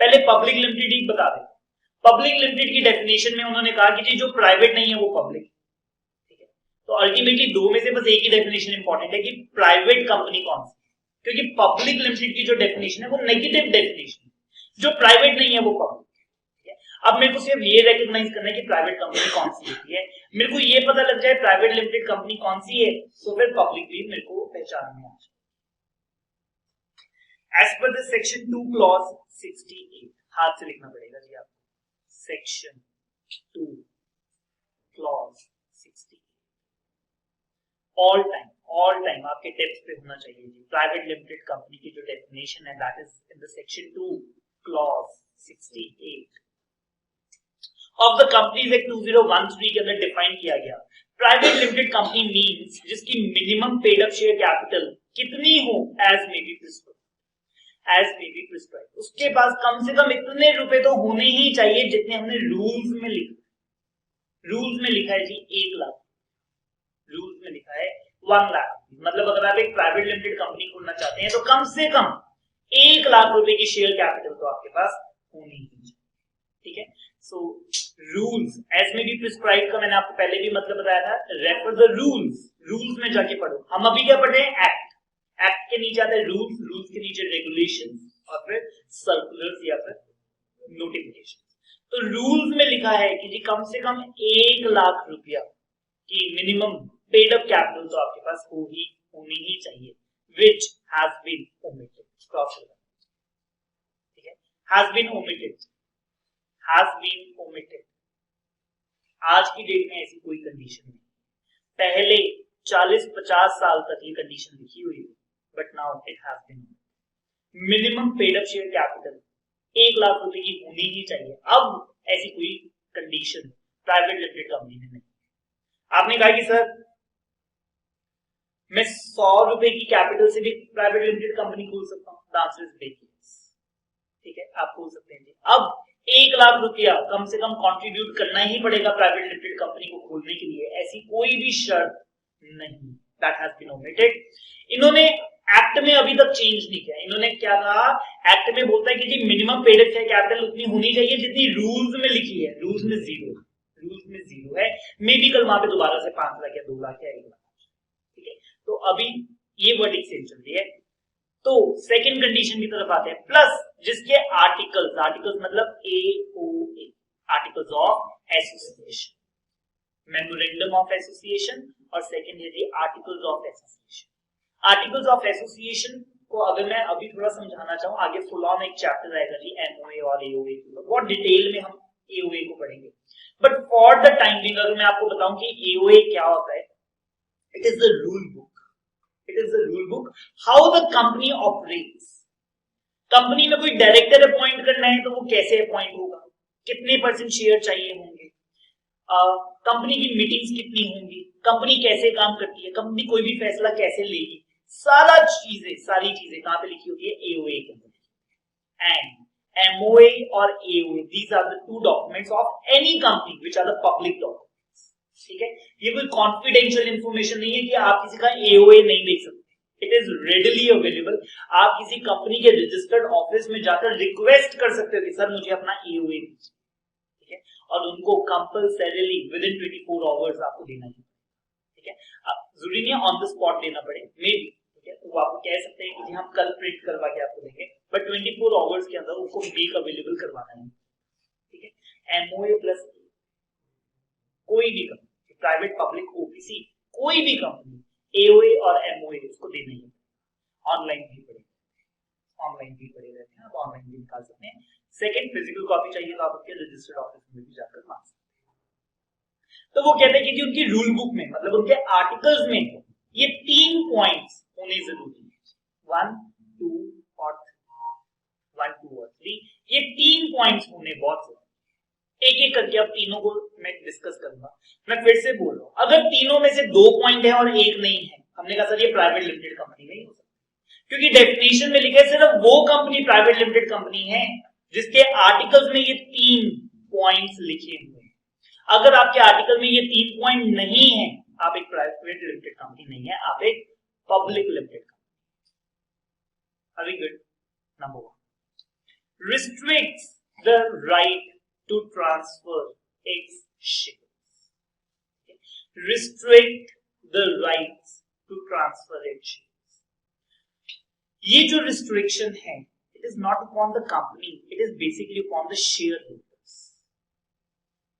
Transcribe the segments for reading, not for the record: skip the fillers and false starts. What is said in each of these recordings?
पहले public limited ही बता दें। पब्लिक लिमिटेड की डेफिनेशन में उन्होंने कहा कि जी जो प्राइवेट नहीं है वो पब्लिक, ठीक है। तो अल्टीमेटली दो में से बस एक ही डेफिनेशन इंपॉर्टेंट है कि प्राइवेट कंपनी कौन सी, क्योंकि पब्लिक लिमिटेड की जो डेफिनेशन है वो नेगेटिव डेफिनेशन है, जो प्राइवेट नहीं है वो पब्लिक। अब मेरे को सिर्फ ये रिकॉग्नाइज करना है कि प्राइवेट कंपनी कौन सी होती है, मेरे को ये पता लग जाए प्राइवेट लिमिटेड कंपनी कौन सी है, तो फिर पब्लिक भी मेरे को पहचान में आ जाए। As per the section 2 clause 68, हाथ से लिखना पड़ेगा जी आपको, सेक्शन 2 क्लॉज 68, ऑल टाइम आपके टेक्स्ट पे होना चाहिए जी। प्राइवेट लिमिटेड कंपनी की जो डेफिनेशन है that is in the section 2 clause 68 of the companies act 2013 के अंदर डिफाइन किया गया। प्राइवेट लिमिटेड कंपनी मींस जिसकी minimum paid up share capital कितनी हो एज मे बी प्रिस्क्राइब्ड, उसके पास कम से कम इतने रुपए तो होने ही चाहिए जितने हमने रूल्स में लिखा। रूल्स में लिखा है जी 1 लाख, रूल्स में लिखा है 1 लाख। मतलब अगर आप एक प्राइवेट लिमिटेड कंपनी खोलना चाहते हैं तो कम से कम 1 लाख रुपए की शेयर कैपिटल तो आपके पास होनी ही चाहिए, ठीक है। सो रूल्स एज में बी प्रिस्क्राइब का मैंने आपको पहले भी मतलब बताया था, रेफर द रूल्स, रूल्स में जाके पढ़ो। हम अभी क्या पढ़ रहे हैं, एक्ट, एक्ट के नीचे आता है रूल्स, रूल्स के नीचे रेगुलेशंस और फिर सर्कुलर्स या फिर नोटिफिकेशन। तो रूल्स में लिखा है कि जी कम से कम 1 लाख रुपया की मिनिमम पेड अप कैपिटल तो आपके पास होनी ही चाहिए, विच हैज बीन ओमिटेड, ठीक है, हैज बीन ओमिटेड। आज की डेट में ऐसी कोई कंडीशन नहीं, पहले 40-50 साल तक ये कंडीशन लिखी हुई है, but now it has been minimum paid up share capital 1 lakh रुपए की होनी ही चाहिए। अब ऐसी कोई कंडीशन प्राइवेट लिमिटेड कंपनी में नहीं। आपने कहा कि सर मैं 100 रुपए की कैपिटल से भी प्राइवेट लिमिटेड कंपनी खोल सकता हूं, द आंसर इज यस, ठीक है, आप खोल सकते हैं। अब 1 लाख रुपया कम से कम कंट्रीब्यूट करना ही पड़ेगा प्राइवेट लिमिटेड कंपनी को खोलने के लिए, ऐसी कोई भी शर्त नहीं, दैट हैज बीन ओमिटेड। इन्होंने एक्ट में अभी तक चेंज नहीं किया। इन्होंने क्या कहा, एक्ट में बोलता है कि जी minimum paid up share capital उतनी होनी चाहिए जितनी रूल्स में लिखी है, रूल्स में जीरो है, मे बी कल वहां पे दोबारा से 5 लाख या 2 लाख या 1 लाख, ठीक है। तो अभी ये वर्डिंग सेम चल रही है। तो सेकंड कंडीशन की तरफ आते हैं, प्लस जिसके आर्टिकल्स मतलब AOA, articles of association, memorandum of association, और सेकंड है जी articles of association. Articles of association को अगर मैं अभी थोड़ा समझाना चाहूं, आगे फुल ऑन एक चैप्टर आएगा जी MOA और AOA, तो बहुत डिटेल में हम AOA को पढ़ेंगे, but for the time being अगर मैं आपको बताऊं कि AOA क्या होता है, it is the rule book, how the company operates. Company में कोई डायरेक्टर अपॉइंट करना है तो वो कैसे अपॉइंट होगा, कितने % शेयर चाहिए होंगे, कंपनी की मीटिंग्स कितनी होंगी, कंपनी कैसे काम करती है, कंपनी कोई भी फैसला कैसे लेगी, सारी चीजें कहां पे लिखी होती है, AOA के अंदर। एंड MOA और AOA, these are the 2 documents of any company which are the public documents, ठीक है। ये कोई कॉन्फिडेंशियल इंफॉर्मेशन नहीं है कि आप किसी का AOA नहीं देख सकते, इट इज रेडिली अवेलेबल। आप किसी कंपनी के रजिस्टर्ड ऑफिस में जाकर रिक्वेस्ट कर सकते हो कि सर मुझे अपना AOA दीजिए, ठीक है, और उनको कंपल्सरीली विद इन 24 आवर्स आपको देना है, ठीक है। जरूरी नहीं है ऑन द स्पॉट देना पड़े, मे बी, ठीक है, तो आप कह सकते हैं कि हम कल प्रिंट करवा के आपको देंगे, बट 24 आवर्स के अंदर उनको मेक अवेलेबल करवाना है, ठीक है। MOA प्लस कोई भी कंपनी, प्राइवेट पब्लिक OPC, कोई भी कंपनी AOA और MOA उसको देना ही, ऑनलाइन भी पड़े रहते हैं, आप ऑनलाइन भी निकाल सकते हैं। सेकंड, फिजिकल कॉपी चाहिए तो आप उसके रजिस्टर्ड ऑफिस में भी जाकर मांग सकते हैं। तो वो कहते हैं कि उनकी रूल बुक में, मतलब उनके आर्टिकल्स में ये 3 पॉइंट्स होने जरूरी है, 1, 2 और 3, ये 3 पॉइंट्स होने बहुत जरूरी। एक एक करके अब तीनों को मैं डिस्कस करूंगा। मैं फिर से बोल रहा हूं, अगर तीनों में से 2 पॉइंट है और एक नहीं है, हमने कहा सर ये प्राइवेट लिमिटेड कंपनी नहीं हो सकती, क्योंकि डेफिनेशन में लिखा है सिर्फ वो कंपनी प्राइवेट लिमिटेड कंपनी है जिसके आर्टिकल्स में ये 3 पॉइंट्स लिखे हुए हैं। अगर आपके आर्टिकल में ये 3 पॉइंट नहीं है, आप एक प्राइवेट लिमिटेड कंपनी नहीं है, आप एक public limited company. Very good, number 1। restricts the right to transfer its shares. Restrict the rights to transfer its shares. ये जो restriction है, it is not upon the company, it is basically upon the shareholders.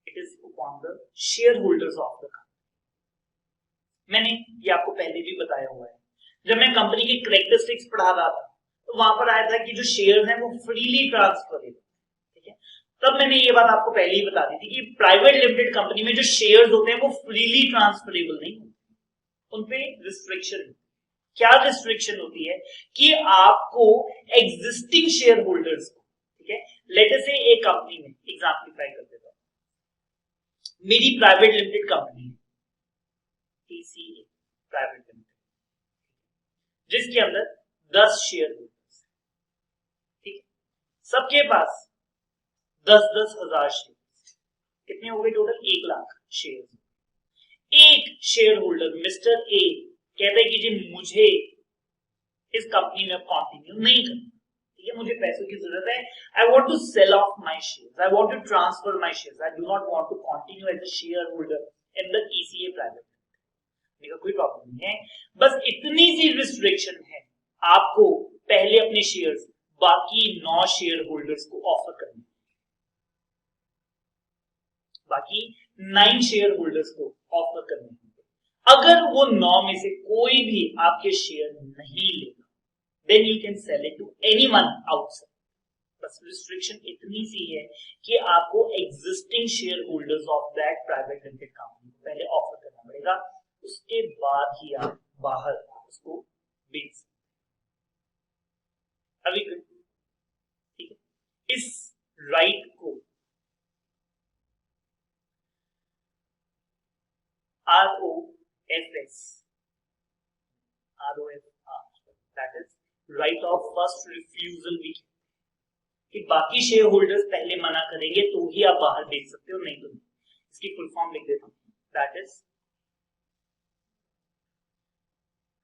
It is upon the shareholders of the company. मैंने ये आपको पहले भी बताया हुआ है, जब मैं कंपनी की कैरेक्टरिस्टिक्स पढ़ा रहा था तो वहां पर आया था कि जो शेयर्स हैं वो फ्रीली ट्रांसफरेबल, ठीक है। तब मैंने ये बात आपको पहले ही बता दी थी कि प्राइवेट लिमिटेड कंपनी में जो शेयर्स होते हैं वो फ्रीली ट्रांसफरेबल नहीं होते, उनपे रिस्ट्रिक्शन। क्या रिस्ट्रिक्शन होती है कि आपको एग्जिस्टिंग शेयर होल्डर्स को, ठीक है, लेट अस से एक कंपनी में एग्जाम्पलीफाई कर देता हूं, मेरी प्राइवेट लिमिटेड कंपनी है टीसीए प्राइवेट लिमिटेड, जिसके अंदर 10 शेयर होल्डर्स, ठीक है, सबके पास 10-10 हजार शेयर, कितने हो गए टोटल? 1 लाख शेयर। एक शेयर होल्डर मिस्टर ए कहते हैं कि जी मुझे इस कंपनी में कंटिन्यू नहीं करना, ठीक है, मुझे पैसों की जरूरत है, I want to sell off my shares, I want to transfer my shares, I do not want to continue as a share holder in the ECA private. कोई प्रॉब्लम नहीं है, बस इतनी सी रिस्ट्रिक्शन है, आपको पहले अपने शेयर्स बाकी 9 शेयर होल्डर्स को ऑफर करने, बाकी 9 शेयर होल्डर्स को ऑफर करने होंगे। अगर वो 9 में से कोई भी आपके शेयर नहीं लेगा, then you can sell it to anyone outside. बस रिस्ट्रिक्शन इतनी सी है कि आपको existing share holders of that private limited company को पहले ऑफर करना पड़ेगा, उसके बाद ही आप बाहर उसको बेच सकते। अभी ठीक है, इस राइट को ROFS, that is right of first refusal भी, कि बाकी शेयर होल्डर्स पहले मना करेंगे तो ही आप बाहर बेच सकते हो, नहीं तो नहीं। इसकी फुल फॉर्म लिख देता हूं, that is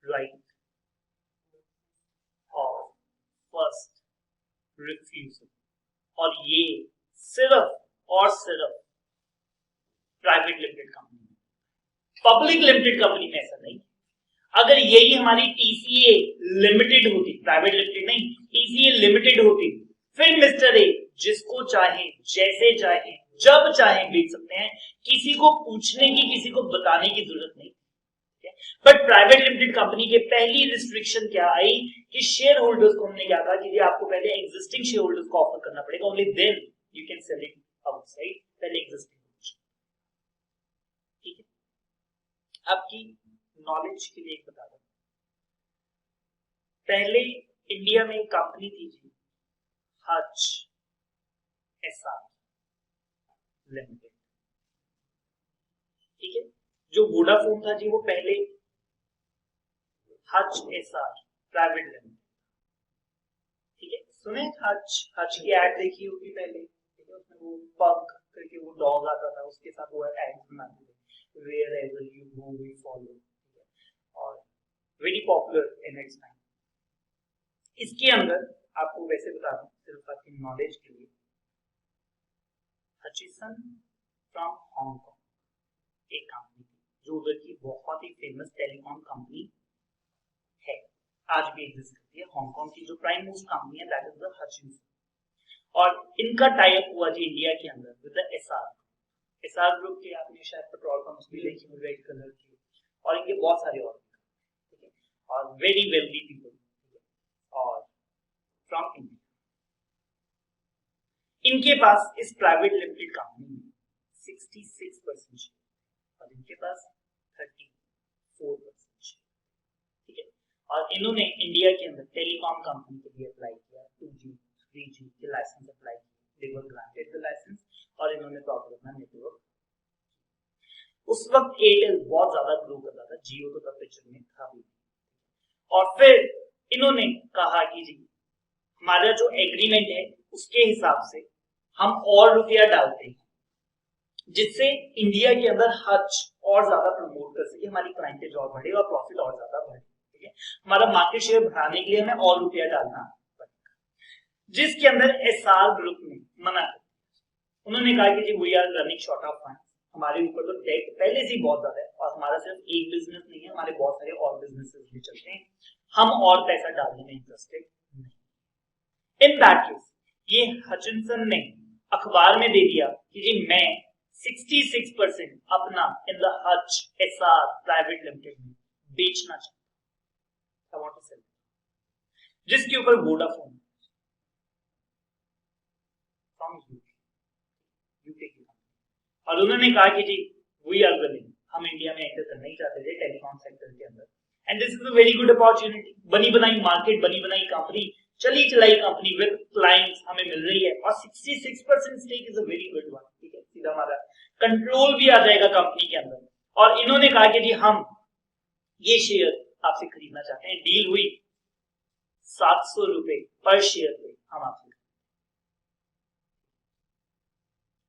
right of first refusal. और ये सिर्फ और सिर्फ प्राइवेट लिमिटेड कंपनी में, पब्लिक लिमिटेड कंपनी में ऐसा नहीं। अगर यही हमारी टीसीए लिमिटेड होती, प्राइवेट लिमिटेड नहीं, टीसीए लिमिटेड होती, फिर मिस्टर ए जिसको चाहे जैसे चाहे जब चाहे बेच सकते हैं, किसी को पूछने की, किसी को बताने की जरूरत नहीं। बट प्राइवेट लिमिटेड कंपनी के पहली रिस्ट्रिक्शन क्या आई कि शेयर होल्डर्स को हमने क्या कहा कि आपको पहले एग्जिस्टिंग शेयर होल्डर्स को ऑफर करना पड़ेगा, only then you can sell it outside, पहले एग्जिस्टिंग। ठीक है, आपकी नॉलेज के लिए एक बता दूं, पहले इंडिया में एक कंपनी थी जी, हच एसआर लिमिटेड, ठीक है, जो वोडाफोन था जी वो पहले हच एसआर प्राइवेट लिमिटेड, ठीक है, सुने हच की एड देखी होगी पहले, ठीक है, उसमें वो पग करके वो डॉग आता था, उसके साथ वो एड बनाते थे, wherever you go we follow, ठीक है, और very popular in its time. इसके अंदर आपको वैसे बता दूं सिर्फ आपकी नॉलेज के लिए, हचिसन फ्रॉम हांगकांग एक कंपनी थी जो उधर की बहुत ही फेमस टेलीकॉम कंपनी है, आज भी एग्जिस्ट करती है। हांगकांग की जो प्राइम मोस्ट कंपनी है दैट इज द हचिसन, और इनका टाई अप हुआ जी इंडिया के अंदर विद द एसआर ग्रुप के, आपने शायद पेट्रोल पंप्स भी देखे होंगे रेड कलर के, और इनके बहुत सारे और, ठीक है, और वेरी वेल्दी पीपल, और फ्रॉम इंडिया। इनके पास इस प्राइवेट लिमिटेड कंपनी में 66% और इनके पास 34%, ठीक है, और इन्होंने इंडिया के अंदर टेलीकॉम कंपनी के लिए अप्लाई किया, 2G 3G के लाइसेंस अप्लाई किए, दे वर ग्रांटेड द लाइसेंस, और इन्होंने प्रॉपर अपना नेटवर्क। उस वक्त एयरटेल बहुत ज्यादा ग्रो कर रहा था, जियो तो तब पिक्चर में था भी, और फिर इन्होंने कहा कि जी हमारा जो एग्रीमेंट है उसके हिसाब से हम और रुपया डालते हैं, जिससे इंडिया के अंदर हच और ज्यादा प्रमोट कर सके, हमारी क्लाइंटेज और बढ़े और प्रॉफिट और ज्यादा बढ़े, ठीक है, हमारा मार्केट शेयर बढ़ाने के लिए हमें और रुपया डालना पड़ेगा। जिसके अंदर एसआर ग्रुप ने मना कर दिया। उन्होंने कहा कि जी we are running short of fund, हमारे ऊपर तो डेट पहले से ही बहुत ज्यादा है और हमारा सिर्फ एक बिजनेस नहीं है, हमारे बहुत सारे और बिजनेसेस भी चलते हैं, हम और पैसा डालने में इंटरेस्टेड नहीं। इन दैट केस ये हचिनसन ने अखबार में दे दिया कि जी मैं 66% अपना in the Hutch SR private limited में बेचना चाहता हूं, जिसके ऊपर वोडाफोन यूके की, और उन्होंने कहा कि जी वी आर विलिंग, हम इंडिया में एंटर करना ही चाहते थे टेलीकॉम सेक्टर के अंदर, and this is a very good opportunity. बनी बनाई मार्केट, बनी बनाई कंपनी, चली चलाई कंपनी विद क्लाइंट्स हमें मिल रही है, और 66% stake is a very good one. ठीक है, सीधा हमारा कंट्रोल भी आ जाएगा कंपनी के अंदर। और इन्होंने कहा कि जी हम ये शेयर आपसे खरीदना चाहते हैं। डील हुई 700 रुपए पर शेयर पे हम आपसे।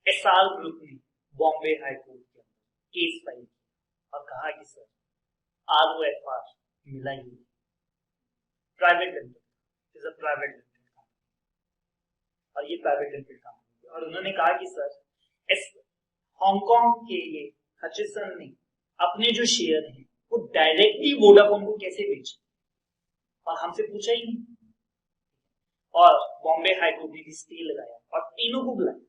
एसआर ग्रुप ने बॉम्बे हाई कोर्ट के अंदर केस फाइल और कहा कि सर ROFR मिला ही private limited is a private limited company, और ये प्राइवेट लिमिटेड कंपनी, और उन्होंने कहा कि सर हांगकांग के ये हचिसन ने अपने जो शेयर हैं वो डायरेक्टली वोडाफोन को कैसे बेचे, और हमसे पूछा ही नहीं। और बॉम्बे हाई कोर्ट ने भी स्टे लगाया और तीनों को बुलाया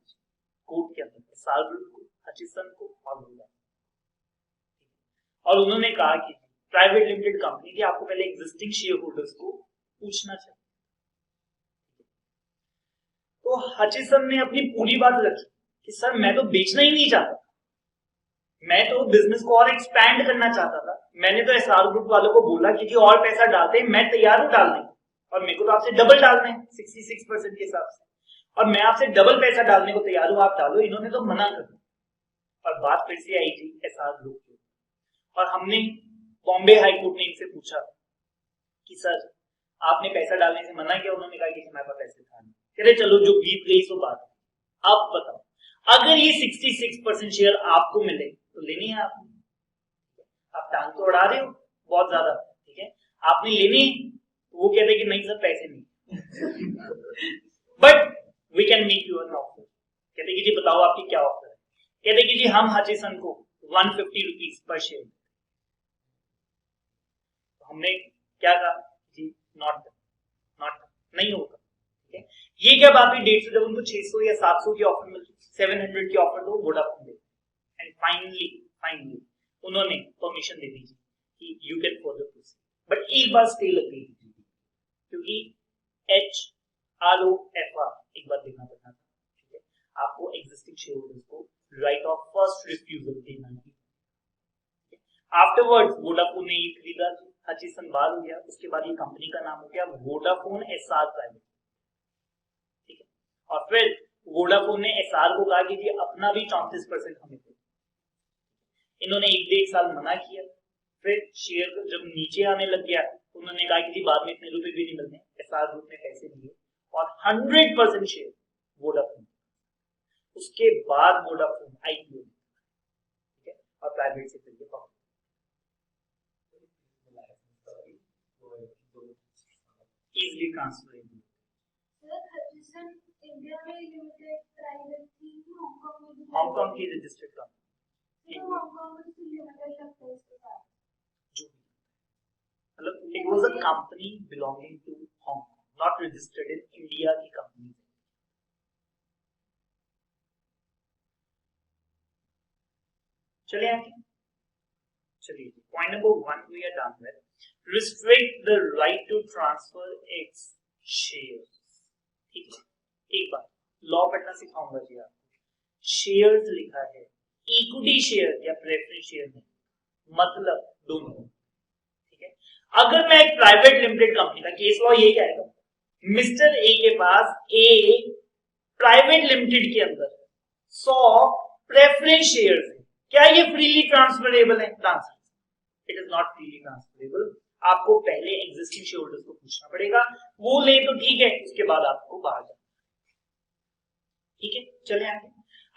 कोर्ट के अंदर, एसआर ग्रुप को, हचिसन को और वोडाफोन, और उन्होंने कहा कि प्राइवेट लिमिटेड कंपनी की आपको पहले एग्जिस्टिंग शेयर होल्डर्स को पूछना चाहिए। तो हचिसन ने अपनी पूरी बात रखी कि सर मैं तो बेचना ही नहीं चाहता, मैं तो बिजनेस को और एक्सपैंड करना चाहता था, मैंने तो एसआर ग्रुप वालों को बोला कि जी और पैसा डालते हैं, मैं तैयार हूं डालने, और मेरे को तो आपसे डबल डालना है 66% के हिसाब से, और मैं आपसे डबल पैसा डालने को तैयार हूं, आप डालो। इन्होंने तो मना कर दिया, और बात फिर से आई थी एसआर ग्रुप की, और हमने बॉम्बे हाई कोर्ट ने इनसे पूछा कि सर आपने पैसा डालने से मना किया, उन्होंने कहा कि हमारे पास पैसे था नहीं। कह रहे चलो जो बीत गई सो बात, अब बताओ अगर ये 66% शेयर आपको मिले तो लेनी है आपने, आप टांग तो अड़ा रहे हो बहुत ज्यादा, ठीक है, आपने लेनी, वो कहते कि नहीं सर पैसे नहीं but we can make you an offer. कहते कि जी बताओ आपकी क्या ऑफर है, कहते कि जी हम हचिसन को 150 रुपीज पर शेयर। तो हमने क्या कहा जी नॉट नहीं होगा, ठीक है। ये क्या बात हुई 150, जब उनको 600 या 700 की ऑफर मिलती, 700 की ऑफर दो वोडाफोन दे, एंड फाइनली उन्होंने परमिशन दे दी कि you can further proceed, but एक बार स्टे लग गई थी क्योंकि HROFR एक बार देखना पड़ना था, ठीक है, आपको एग्जिस्टिंग शेयर होल्डर्स को राइट ऑफ फर्स्ट रिफ्यूजल देना है। आफ्टरवर्ड्स वोडाफोन ने ये खरीदा, हचिसन बाहर हो गया, उसके बाद ये कंपनी का नाम हो गया वोडाफोन एसआर प्राइवेट, ठीक है, और फिर वोडाफोन ने एसआर को कहा कि जी अपना भी 34% हमें दे। इन्होंने 1-1.5 साल मना किया, फिर शेयर जब नीचे आने लग गया उन्होंने कहा कि जी बाद में इतने रुपए भी नहीं मिलते, एसआर ग्रुप ने पैसे दिए और 100% शेयर वोडाफोन, उसके बाद वोडाफोन आईपीओ, ठीक है, और प्राइवेट सेक्टर के पब्लिक इजीली ट्रांसफरेबल। हांगकांग की रजिस्टर्ड कंपनी, मतलब it was a company belonging to Hong Kong, not registered in India की कंपनी। चलिए point number 1 we are done with, restrict the right to transfer its shares। ठीक है, एक बार law पढ़ना सिखाऊंगा जी आपको। शेयर्स लिखा है, इक्विटी शेयर या प्रेफरेंस शेयर नहीं, मतलब दोनों, ठीक है। अगर मैं एक प्राइवेट लिमिटेड कंपनी का केस लॉ ये कहेगा, मिस्टर ए के पास ए प्राइवेट लिमिटेड के अंदर 100 प्रेफरेंस शेयर्स है, क्या ये फ्रीली ट्रांसफरेबल है? Answer it is not freely transferable. आपको पहले एग्जिस्टिंग शेयर होल्डर्स को पूछना पड़ेगा, वो ले तो ठीक है, उसके बाद आपको बाहर जाना, ठीक है। चले आगे,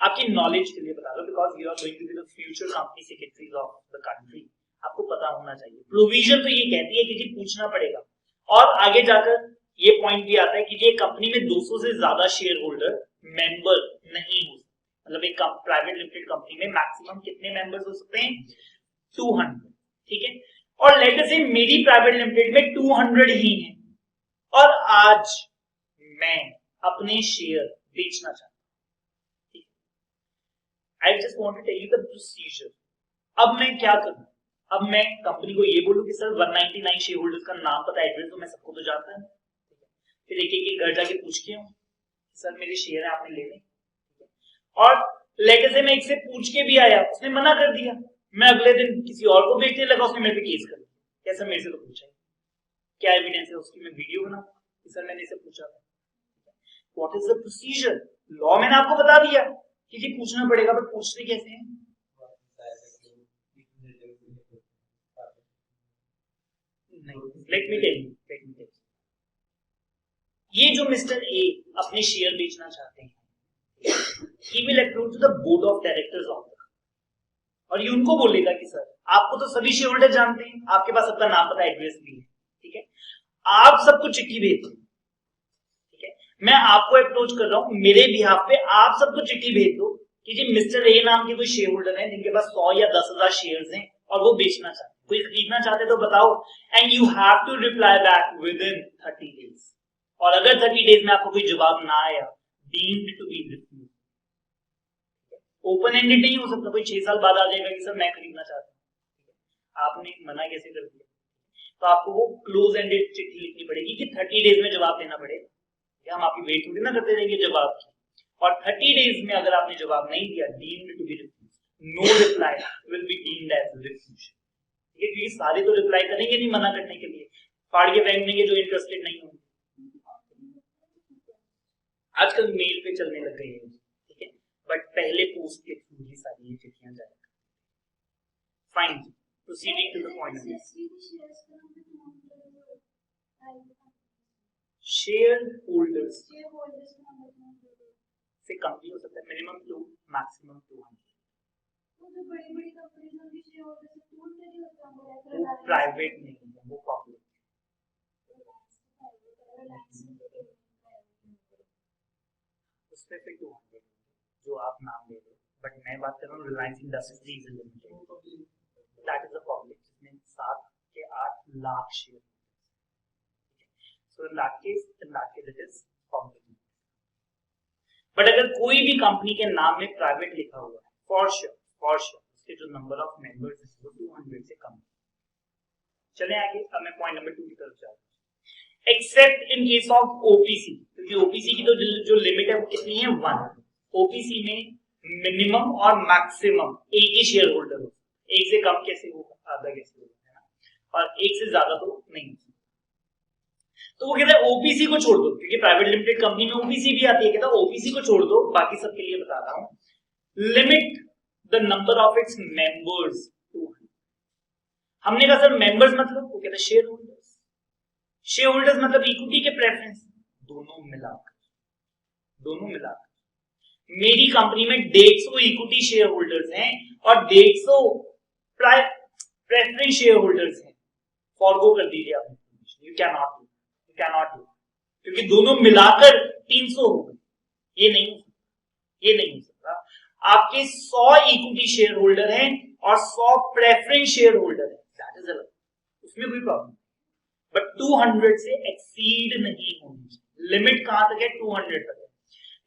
आपकी नॉलेज के लिए बता दो, because you are going to be the future company secretaries of the country, आपको पता होना चाहिए। प्रोविजन तो ये कहती है कि जी पूछना पड़ेगा, और आगे जाकर ये पॉइंट भी आता है कि ये कंपनी में 200 से ज्यादा शेयर होल्डर मेंबर नहीं हो सकते। मतलब एक प्राइवेट लिमिटेड कंपनी में मैक्सिमम कितने मेंबर्स हो सकते हैं? 200। ठीक है, और लेट अस से मेरी प्राइवेट लिमिटेड में 200 ही है और आज मैं अपने शेयर बेचना चाहता हूं। I just want to tell you the procedure. अब मैं क्या करूं? अब मैं कंपनी को ये बोलूं कि सर 199 शेयर होल्डर्स का नाम पता, एड्रेस तो मैं सबको तो जानता है, फिर एक एक घर जाके पूछ के हूं सर मेरे शेयर है आपने ले लें, और लेटर से मैं एक से पूछ के भी आया, उसने मना कर दिया, मैं अगले दिन किसी और को बेचने लगा, उसने मेरे पे केस कर दिया। कैसा? मेरे से तो पूछा है, क्या एविडेंस है उसकी? मैं वीडियो बनाऊं कि सर मैंने इसे पूछा था। What is the procedure? Law मैंने आपको बता दिया कि जी पूछना पड़ेगा, बट पूछते कैसे हैं? नहीं, लेट मी टेल यू, ये जो मिस्टर ए अपने शेयर बेचना चाहते हैं, he will approach to the board of directors of the, और ये उनको बोलेगा कि सर आपको तो सभी शेयर होल्डर जानते हैं, आपके पास सबका नाम पता एड्रेस भी है, ठीक है, आप सबको चिट्ठी भेज दो। ठीक है, मैं आपको अप्रोच कर रहा हूं, मेरे बिहाफ पे आप सबको चिट्ठी भेज दो कि जी मिस्टर ए नाम के कोई शेयर होल्डर है जिनके पास 100 या 10,000 शेयर्स हैं और वो बेचना चाहते, कोई खरीदना चाहते तो बताओ, and you have to reply back within 30 days, और अगर 30 डेज में आपको कोई जवाब ना आया, deemed to be refuse. Open ended नहीं हो सकता, कोई 6 साल बाद आ जाएगा कि सर मैं खरीदना चाहता हूं, आपने मना कैसे कर दिया? तो आपको वो क्लोज एंडेड चिट्ठी लिखनी पड़ेगी कि 30 डेज में जवाब देना पड़ेगा। हम आपकी वेट थोड़ी ना करते रहेंगे जवाब की, और 30 डेज में अगर आपने जवाब नहीं दिया, deemed to be refuse, no reply will be deemed as refuse. ठीक है, क्योंकि सारे तो रिप्लाई करेंगे नहीं मना करने के लिए, फाड़ के फेंक देंगे जो इंटरेस्टेड नहीं होंगे। आजकल मेल पे चलने लग गई है, ठीक है, बट पहले पोस्ट के थ्रू ही सारी ये चिट्ठियां जाएगा। Fine, proceeding to the point. Share holders से कम भी हो सकता है, मिनिमम 2, मैक्सिमम 200। वो प्राइवेट नहीं है, वो पब्लिक। उसमें फिर 200 जो आप नाम ले रहे हो, बट मैं बात कर रहा हूँ Reliance industries limited, that is a public जिसमें 7 के 8 lakh share. So in that case it is public. But अगर कोई भी कंपनी के नाम में प्राइवेट लिखा हुआ है, फॉर श्योर उसके जो नंबर ऑफ मेंबर्स है वो 200 से कम। चले आगे, अब मैं पॉइंट नंबर 2 की तरफ जा रहा हूं। Accept in case of OPC, क्योंकि ओपीसी की तो जो लिमिट है वो कितनी है? 1। ओपीसी में मिनिमम और मैक्सिमम एक ही शेयर होल्डर हो, एक से कम कैसे होगा, आधा कैसे होगा, है ना, और एक से ज्यादा तो नहीं। तो वो कहता है ओपीसी को छोड़ दो, क्योंकि प्राइवेट लिमिटेड कंपनी में ओपीसी भी आती है, कहता है ओपीसी को छोड़ दो, बाकी सबके लिए बता रहा हूं। Limit the number of its members 200। हमने कहा सर मेंबर्स मतलब, वो कहता है शेयर होल्डर्स। शेयर होल्डर्स मतलब इक्विटी के प्रेफरेंस, दोनों मिलाकर मेरी कंपनी में 150 इक्विटी शेयर होल्डर्स हैं और 150 प्रेफरेंस शेयर होल्डर्स हैं। फॉरगो कर दीजिए आप, यू कैन नॉट डू, क्योंकि दोनों मिलाकर 300 हो गए, ये नहीं हो सकता। आपके 100 इक्विटी शेयर होल्डर हैं और 100 प्रेफरेंस शेयर होल्डर हैं, दैट इज अलग, उसमें कोई प्रॉब्लम, बट 200 से एक्सीड नहीं होनी। लिमिट कहां तक है? 200 तक है।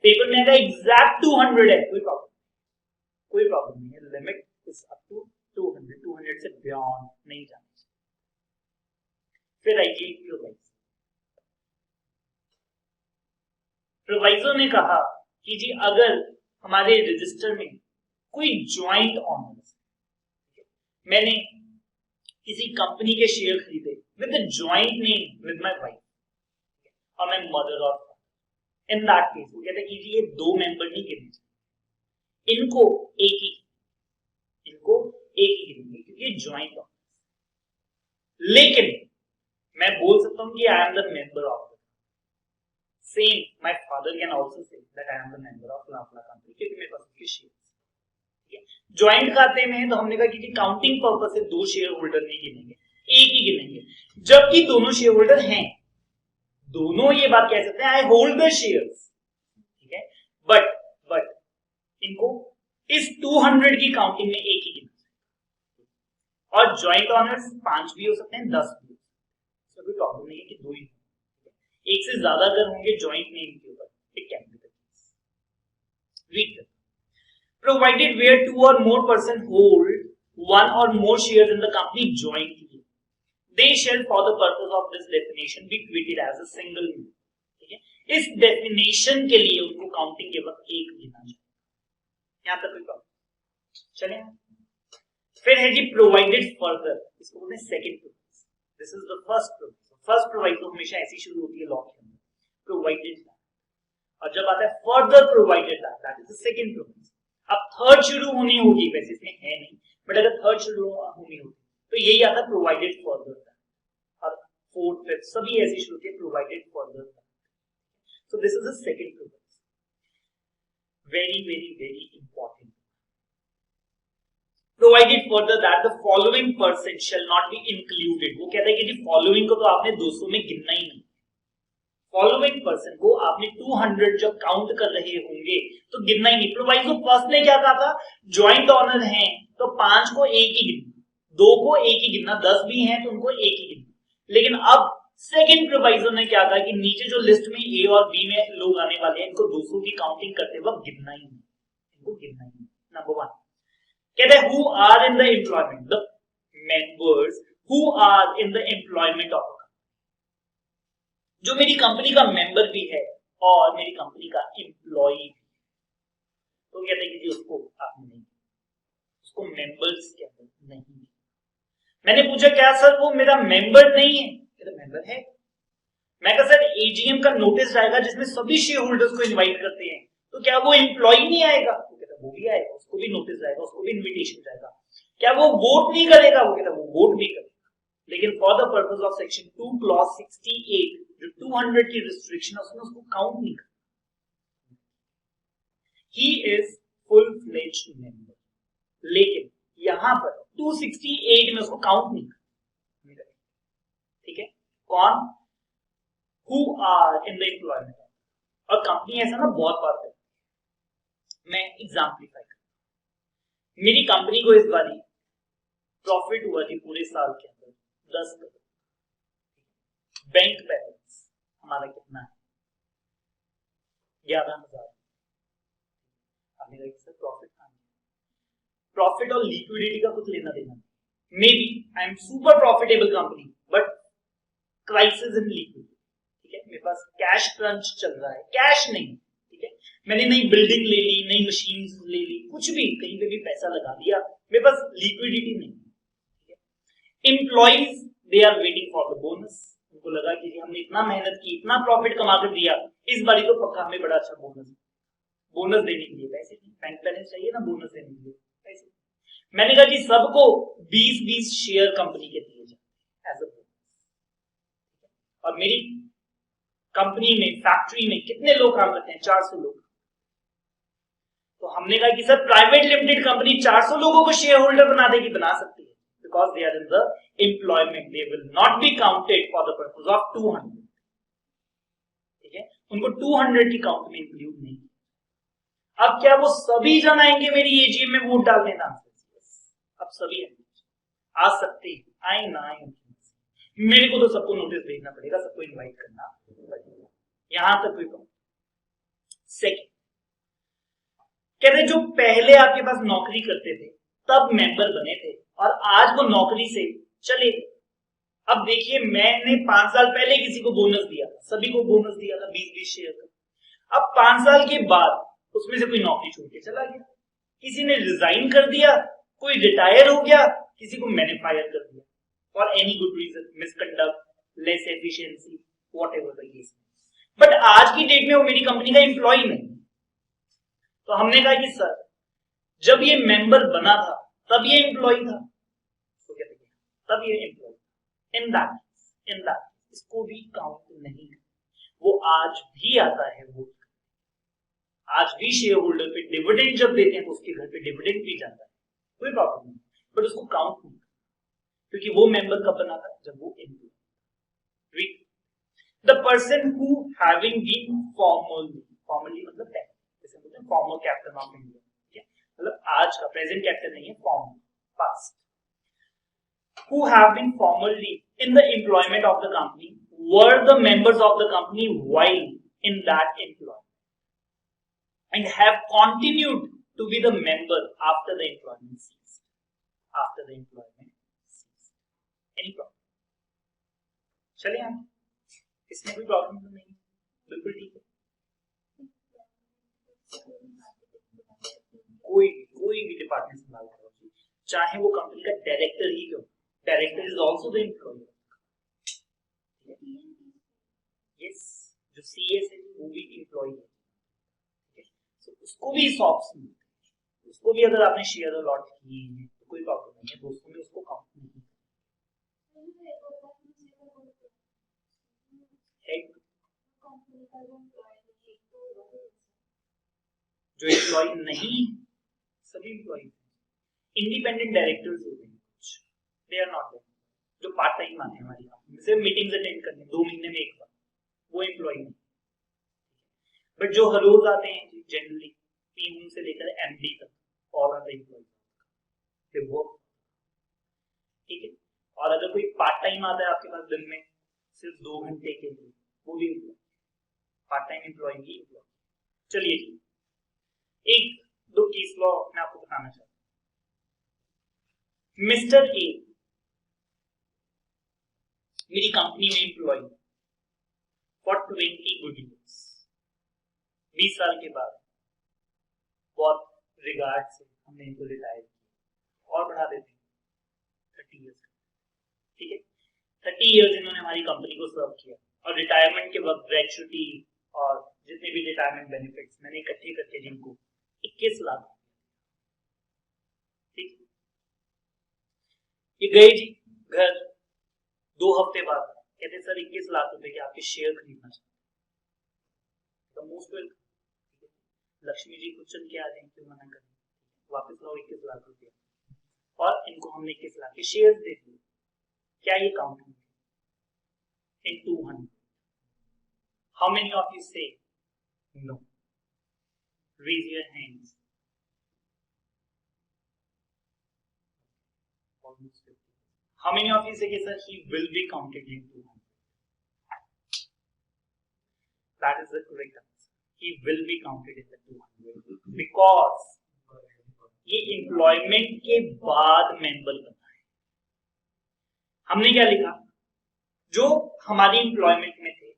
पेपर में अगर एग्जैक्ट 200 है, कोई प्रॉब्लम नहीं है, लिमिट इज अप टू 200 से बियॉन्ड नहीं जाना। फिर आइए प्रोवाइजर ने कहा कि जी अगर हमारे रजिस्टर में कोई ज्वाइंट ऑनर्स, मैंने किसी कंपनी के शेयर खरीदे with joint name with my wife, और मैं मदर और फादर, इन दैट केस वो कहते हैं कि जी ये 2 मेंबर नहीं गिनेंगे, इनको एक ही गिनेंगे क्योंकि ज्वाइंट ऑनर्स। लेकिन मैं बोल सकता हूं कि I am the member of Same, my father can also say that I am the member of Lafla company, क्योंकि मेरे पास उसके शेयर्स। ठीक है, ज्वाइंट खाते में तो हमने कहा कि काउंटिंग पर्पस से 2 शेयर होल्डर नहीं गिनेंगे, एक ही गिनेंगे, जबकि दोनों शेयर होल्डर हैं, दोनों ये बात कह सकते हैं आई होल्ड द शेयर्स, ठीक है, बट इनको इस 200 की काउंटिंग में एक ही गिनना, और ज्वाइंट ऑनर्स 5 भी हो सकते हैं, 10 भी हो सकते हैं, कोई प्रॉब्लम नहीं है कि 2 ही, एक से ज्यादा अगर होंगे ज्वाइंट नेम के ऊपर, it can be the case. Read provided where 2 or more person hold 1 or more shares in the company jointly, they shall for the purpose of this definition be treated as a single unit, ठीक है, इस definition के लिए उनको counting के वक्त एक गिनना चाहिए। यहां तक कोई प्रॉब्लम चले। फिर है जी प्रोवाइडेड फर्दर, इसको बोलते हैं second provision, this is the first provision. First provision हमेशा ऐसी शुरू होती है लॉ के अंदर, प्रोवाइडेड, और जब आता है further provided that is the second provision. अब थर्ड शुरू होनी होगी, वैसे इसमें है नहीं, बट अगर थर्ड शुरू होनी होगी तो यही आता है प्रोवाइडेड फर्दर, और फोर्थ फिफ्थ सभी ऐसी शुरू होती है provided further. So this is the second provision, very very very important. Provided further that the following person shall not be included, वो कहता है कि फॉलोइंग को तो आपने 200 में गिनना ही नहीं, फॉलोइंग पर्सन को आपने 200 जब काउंट कर रहे होंगे तो गिनना ही नहीं। प्रोवाइडो फर्स्ट ने क्या कहा था, ज्वाइंट ऑनर हैं तो 5 को एक ही गिनना, 2 को एक ही गिनना, 10 भी हैं तो उनको एक ही गिनना। लेकिन अब सेकंड प्रोवाइजर ने क्या कहा कि नीचे जो लिस्ट में ए और बी में लोग आने वाले हैं इनको 200 की काउंटिंग करते वक्त गिनना ही नहीं, इनको गिनना ही नहीं। नंबर 1 कहते हैं who are in the employment, the members who are in the employment of, जो मेरी कंपनी का मेंबर भी है और मेरी कंपनी का एम्प्लॉय भी, तो कहते हैं कि उसको आप नहीं, उसको मेंबर्स के अंदर नहीं। मैंने पूछा क्या सर वो मेरा मेंबर नहीं है, कहते मेंबर है। मैं कहा सर एजीएम का नोटिस आएगा जिसमें सभी शेयर होल्डर्स को इनवाइट करते हैं, तो क्या वो एम्प्लॉय नहीं आएगा, तो कहता वो भी आएगा, उसको भी नोटिस आएगा, उसको भी इन्विटेशन जाएगा। क्या वो वोट नहीं करेगा, वो कहता वो वोट भी करेगा, लेकिन for the purpose of section 2 clause 68 जो 200 की रिस्ट्रिक्शन है उसमें उसको काउंट नहीं करता। He is full fledged member, लेकिन यहां पर 268 में उसको काउंट नहीं करता, ठीक है। कौन, who are in the employment, और कंपनी ऐसा ना बहुत बार करती है। मैं एग्जाम्पलीफाई करता, मेरी कंपनी को इस बार प्रॉफिट हुआ जी पूरे साल के अंदर 10 करोड़, बैंक बैलेंस हमारा कितना है 11,000। आपने कहा सर प्रॉफिट कहां है, प्रॉफिट और लिक्विडिटी का कुछ लेना देना, maybe I am super profitable company but crisis in liquidity, ठीक है, मेरे पास कैश क्रंच चल रहा है, कैश नहीं, ठीक है, मैंने नई बिल्डिंग ले ली, नई मशीन ले ली, कुछ भी कहीं पे भी पैसा लगा दिया, मेरे पास लिक्विडिटी नहीं, ठीक है। Employees they are waiting for the bonus, उनको लगा कि हमने इतना मेहनत की, इतना प्रॉफिट कमा कर दिया, इस बारी तो पक्का हमें बड़ा अच्छा बोनस देने के लिए पैसे नहीं, बैंक बैलेंस चाहिए ना बोनस देने के लिए पैसे। मैंने कहा जी सबको 20-20 शेयर कंपनी के दिए जाए एज अ बोनस, और मेरी कंपनी में फैक्ट्री में कितने लोग काम करते हैं, 400 लोग, तो हमने कहा कि सर प्राइवेट लिमिटेड कंपनी 400 लोगों को शेयर होल्डर बना देगी, बना सकती है, because they are in the employment, they will not be counted for the purpose of 200, ठीक है, उनको 200 की काउंट में इंक्लूड नहीं। अब क्या वो सभी जन आएंगे मेरी एजीएम में वोट डालने का, अब सभी आ सकते हैं, आए ना आए, मेरे को तो सबको नोटिस भेजना पड़ेगा, सबको इनवाइट करना पड़ेगा, यहां तक कोई प्रॉब्लम। सेकंड कहते जो पहले आपके पास नौकरी करते थे तब मेंबर बने थे और आज वो नौकरी से चले गए। अब देखिए मैंने 5 साल पहले किसी को बोनस दिया, सभी को बोनस दिया था 20-20 शेयर का, अब 5 साल के बाद उसमें से कोई नौकरी छोड़ के चला गया, किसी ने रिजाइन कर दिया, कोई रिटायर हो गया, किसी को मैंने फायर कर दिया for any good reason, misconduct, less efficiency, whatever the case. But आज की डेट में वो मेरी कंपनी का एम्प्लॉय नहीं, तो हमने कहा कि सर जब ये मेंबर बना था तब ये एम्प्लॉय था, तो कहते हैं तब ये एम्प्लॉय, इन दैट इसको भी काउंट नहीं, वो आज भी आता है, वो आज भी शेयर होल्डर पे डिविडेंड जब देते हैं तो उसके घर पे डिविडेंड भी जाता है, कोई प्रॉब्लम नहीं, बट उसको काउंट नहीं, क्योंकि वो मेंबर कब बना था, जब वो employ. The person who having been formally मतलब जैसे बोलते हैं फॉर्मर कैप्टन ऑफ इंडिया, ठीक है, मतलब आज का प्रेजेंट कैप्टन नहीं है, farmer past, who have been formerly in the employment of the company were the members of the company while in that employment and have continued to be the member after the employment ceased. After the employment ceased. Any problem? चलिए हम इसमें कोई problem तो नहीं, बिल्कुल ठीक है। कोई भी डिपार्टमेंट संभाल रहा हो, चाहे वो कंपनी का डायरेक्टर ही क्यों, director is also the employer. Yes, जो सीएस है वो भी एम्प्लॉय है, तो उसको भी सॉफ्ट मिलते हैं, उसको भी अगर आपने शेयर अलॉट किए हैं तो कोई प्रॉब्लम नहीं है, दोस्तों में उसको काउंट नहीं हेड जो एम्प्लॉय नहीं, सभी एम्प्लॉय इंडिपेंडेंट डायरेक्टर्स होते हैं कुछ, दे आर नॉट देयर, जो पार्ट टाइम आते हैं हमारी कंपनी से मीटिंग्स अटेंड करने 2 महीने में एक बार, वो एम्प्लॉय नहीं। बट जो हर रोज आते हैं जनरली पीएम से लेकर एमडी तक, all are the employ, they work, ठीक है। और अगर कोई पार्ट टाइम आता है आपके पास दिन में सिर्फ 2 घंटे के लिए, वो भी एम्प्लॉय, पार्ट टाइम एम्प्लॉय ही एम्प्लॉय। चलिए एक दो केस लॉ मैं आपको बताना चाहता हूं। मिस्टर ए मेरी कंपनी में एम्प्लॉय फॉर 20 गुड ईयर्स, 20 साल के बाद बहुत रिगार्ड से हमने इनको रिटायर किया और बढ़ा देते हैं 30 ईयर्स, ठीक है। 30 ईयर्स इन्होंने हमारी कंपनी को सर्व किया और रिटायरमेंट के वक्त ग्रेचुटी और जितने भी रिटायरमेंट बेनिफिट्स मैंने इकट्ठे करके जिनको 21 लाख, ठीक, ये गए जी घर, 2 हफ्ते बाद कहते सर 21 लाख रुपए के आपके शेयर खरीदना चाहते हैं, मोस्ट वेलकम, लक्ष्मी जी कुछ चल के आ जाएंगे, क्यों मना करें, वापस लाओ 21 लाख रुपए, और इनको हमने 21 लाख के शेयर दे दिए। क्या ये काउंट होंगे इन 200? How many of you say no? Raise your hands. Almost 50. How many of you say कि sir he will be counted in 200? That is the correct answer. He will be counted in the 200 because ये employment के बाद member बना है। हमने क्या लिखा? जो हमारी employment में थे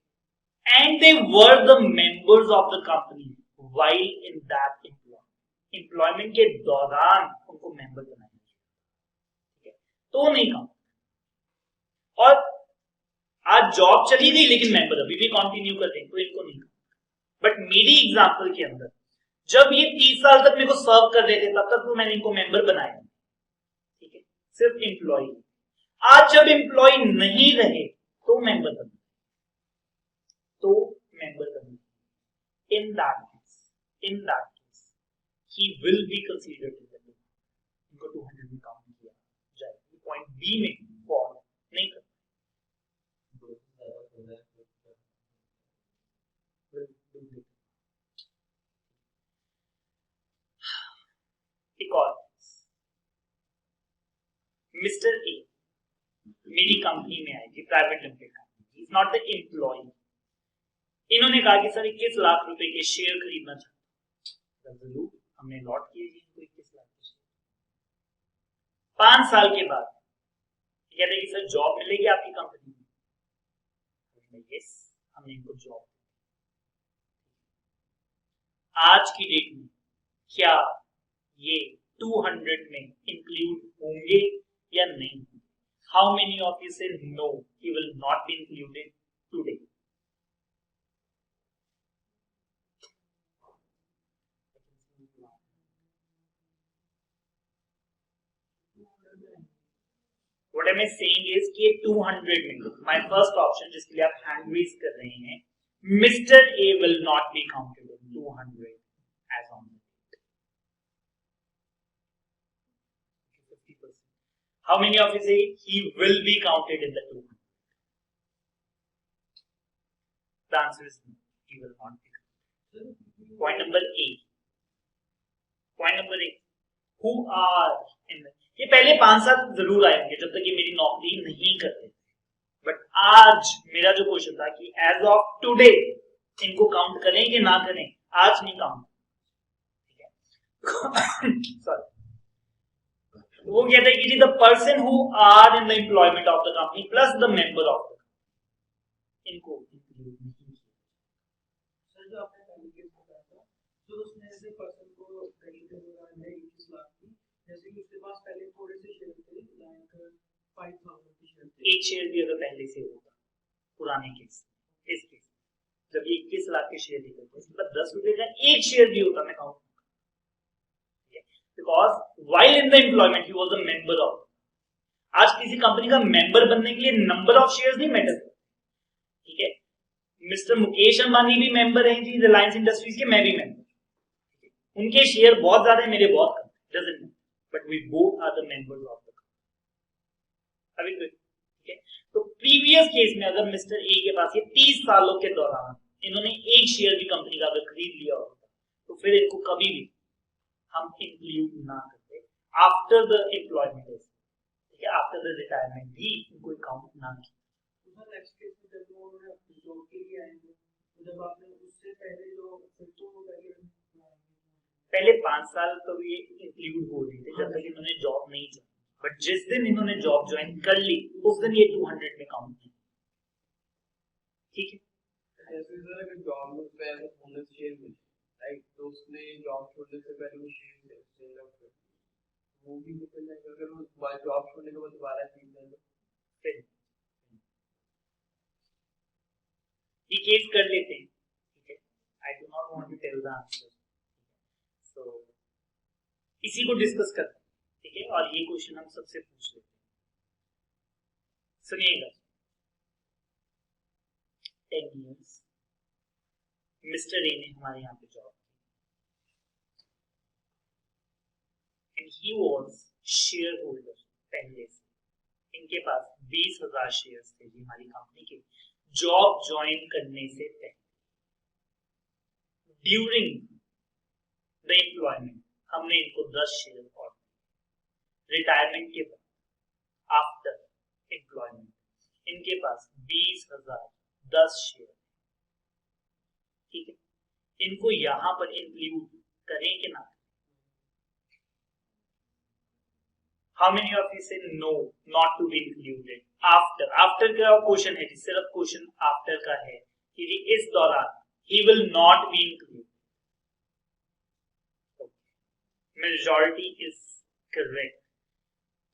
and they were the members of the company while in that employment के दौरान उनको मेंबर बनाया, ठीक है, तो नहीं काम। और आज जॉब चली गई लेकिन मेंबर अभी भी कंटिन्यू कर रहे हैं, तो इनको नहीं काम। बट मेरी एग्जांपल के अंदर जब ये 30 साल तक मेरे को सर्व कर रहे थे तब तक तो मैंने इनको मेंबर बनाया, ठीक है, सिर्फ एम्प्लॉय। आज जब एम्प्लॉय नहीं रहे तो मेंबर बना, तो मेंबर बना। In that case, he will be considered in the 200. इनको 200 में काउंट किया जाएगा, पॉइंट बी में फॉल नहीं करता। एक और, मिस्टर ए मेरी कंपनी में आएगी, private limited company, is not the employ. इन्होंने कहा कि सर 21 लाख रुपए के शेयर खरीदना चाहते हैं, जरूर हमने लॉट किए जी इनको 21 लाख के शेयर। 5 साल के बाद कहते हैं कि सर जॉब मिलेगी आपकी कंपनी में, यस हमने इनको जॉब। आज की डेट में क्या ये 200 में इंक्लूड होंगे या नहीं? How many of you say no, he will not be included today? What am I saying is कि 200 में my first option जिसके लिए आप hand raise कर रहे हैं, Mr. A will not be counted in 200 as on the date. 50%. How many of you say he will be counted in the 200? The answer is no. He will not be. Point number A. Point number A. Who are in the, ये पहले 5 साल जरूर आएंगे जब तक ये मेरी नौकरी नहीं करते, बट आज मेरा जो क्वेश्चन था कि एज ऑफ टुडे इनको काउंट करें कि ना करें, आज नहीं काउंट, ठीक है. सॉरी. वो कहते हैं कि जी the person who are in the employment of the company plus the member of the company, इनको इंक्लूड नहीं किया. सर जो आपने पहले केस बताया था, जो उसने ऐसे पर्सन को खरीद के बोला है 21 लाख की, जैसे कि उसके पास पहले थोड़े से शेयर थे, लाइक 5000 के शेयर थे. एक शेयर भी अगर पहले से होगा पुराने केस, इस केस जब ये 21 लाख के शेयर निकलते हैं, मतलब 10 रुपए का एक शेयर भी होता, मैं count, because while in the employment he was a member of. आज किसी कंपनी का मेंबर बनने के लिए नंबर ऑफ शेयर्स नहीं मैटर, ठीक है. मिस्टर मुकेश अंबानी भी मेंबर हैं जी रिलायंस इंडस्ट्रीज के, मैं भी मेंबर, उनके शेयर बहुत ज्यादा है, मेरे बहुत कम, doesn't matter, but we both are the members of the company. अभी ठीक है. तो प्रीवियस केस में अगर मिस्टर ए के पास ये 30 सालों के दौरान इन्होंने एक शेयर भी कंपनी का अगर खरीद लिया होता, तो फिर इनको कभी भी हम इंक्लूड ना करते आफ्टर द एम्प्लॉयमेंट, ठीक है, आफ्टर द रिटायरमेंट भी इनको काउंट ना किया. नेक्स्ट केस में जब वो जॉब के लिए आएंगे, तो जब आपने उससे पहले जो फिर तो वो पहले 5 साल तो ये इंक्लूड हो रही थे जब तक इन्होंने जॉब नहीं ज्वाइन, बट जिस दिन इन्होंने जॉब ज्वाइन कर ली उस दिन ये 200 में काउंट है, ठीक है. जैसे सर अगर जॉब में पहले बोनस शेयर मिले, राइट, तो उसने जॉब छोड़ने से पहले वो शेयर सेल आउट कर, वो भी निकल जाएगा अगर वो जॉब छोड़ने के बाद दोबारा खरीद लेगा. फिर ये केस कर लेते हैं, ठीक है. I do not want to tell the answer, so इसी को डिस्कस करते हैं, ठीक है. और ये क्वेश्चन हम सबसे पूछ लेते हैं, सुनिएगा. 10 years मिस्टर ए ने हमारे यहाँ पे जॉब की and he was share holder पहले से, इनके पास 20,000 शेयर्स थे जी हमारी कंपनी के जॉब ज्वाइन करने से पहले. ड्यूरिंग द एम्प्लॉयमेंट हमने इनको 10 शेयर और रिटायरमेंट के बाद आफ्टर एम्प्लॉयमेंट इनके पास 20,000 10 शेयर, ठीक है. इनको यहां पर इंक्लूड करें कि ना? How many of you say no, not to be included after. After का क्वेश्चन है, सिर्फ क्वेश्चन आफ्टर का है कि इस दौरान he will not be included. Majority is correct.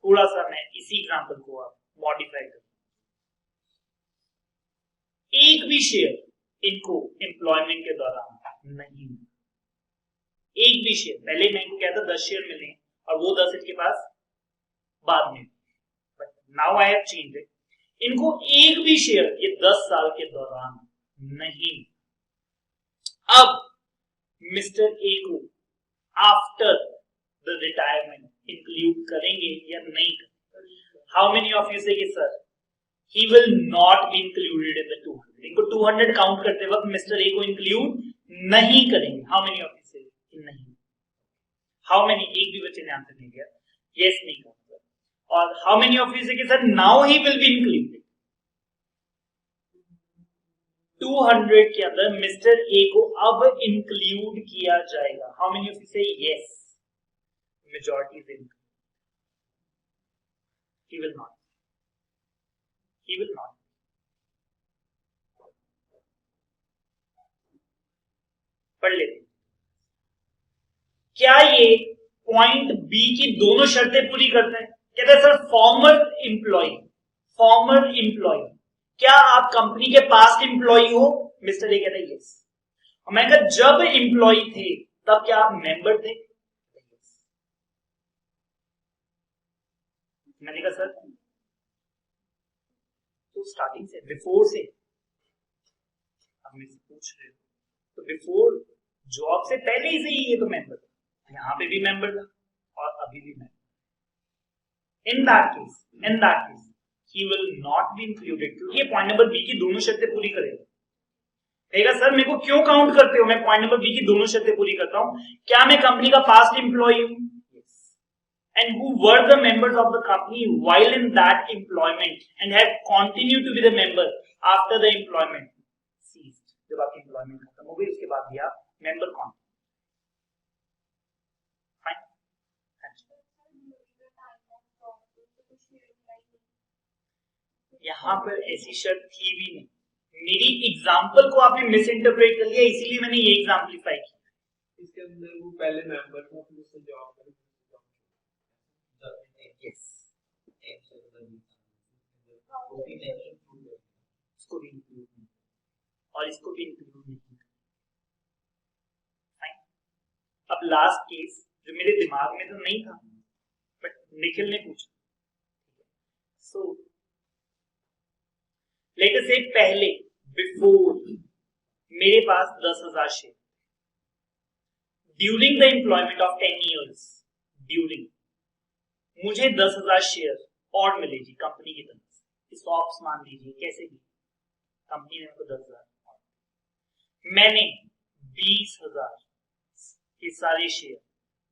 थोड़ा सा मैं इसी एग्जांपल को आप मॉडिफाई कर, एक भी शेयर इनको एम्प्लॉयमेंट के दौरान नहीं, एक भी शेयर. पहले मैं इनको कहता 10 शेयर मिले और वो 10 इनके पास बाद में, but now I have changed it. इनको एक भी शेयर ये 10 साल के दौरान नहीं. अब मिस्टर ए को आफ्टर द रिटायरमेंट इंक्लूड करेंगे या नहीं करेंगे? हाउ मेनी ऑफ यू से sir he will not be included in the 200. इनको 200 काउंट करते वक्त मिस्टर ए को इंक्लूड नहीं करेंगे. हाउ मेनी ऑफ यू से नहीं? How many? एक भी बच्चे ने आंसर नहीं दिया, यस नहीं कहा. और हाउ मेनी ऑफ यू से sir now he will be included 200 के अंदर मिस्टर ए को अब इंक्लूड किया जाएगा? हाउ मेनी ऑफ यू से yes? Majority is include. He will not, he will not. पढ़ लेते. क्या ये पॉइंट बी की दोनों शर्तें पूरी करते हैं? कहते हैं सर फॉर्मर एम्प्लॉय, क्या आप कंपनी के पास्ट एम्प्लॉय हो? मिस्टर ए कहता है यस. और मैं कहा जब एम्प्लॉय थे तब क्या आप मेंबर थे? मैंने कहा सर तो स्टार्टिंग से, बिफोर से आप मुझसे पूछ रहे हो, तो बिफोर जॉब से पहले ही से ही ये तो मेंबर था, यहां पे भी मेंबर था और अभी भी member. In that case he will not be included, क्योंकि ये पॉइंट नंबर बी की दोनों शर्तें पूरी करेगा. कहेगा सर मेरे को क्यों काउंट करते हो, मैं पॉइंट नंबर बी की दोनों शर्तें पूरी करता हूं, क्या मैं कंपनी का पास्ट एम्प्लॉय हूं, and who were the members of the company while in that employment and have continued to be the member after the employment ceased. जब आपकी employment खत्म हो गई उसके बाद भी आप member कौन? Fine. यहाँ पर ऐसी शर्त थी भी नहीं, मेरी एग्जाम्पल को आपने मिस इंटरप्रेट कर लिया, इसीलिए मैंने ये एग्जाम्पलीफाई किया। इसके अंदर वो पहले मेंबर था फिर उससे जॉब करी। Yes. इसको भी इंक्लूड नहीं और इसको भी इंक्लूड नहीं। फाइन। अब लास्ट केस जो मेरे दिमाग में तो नहीं था बट निखिल ने पूछा। सो लेट अस से पहले बिफोर मेरे पास 10,000 share, during the employment of 10 years, during मुझे 10,000 शेयर और मिले जी कंपनी की तरफ से, स्टॉक्स मान लीजिए कैसे भी, कंपनी ने मेरे को 10,000, मैंने 20,000 के सारे शेयर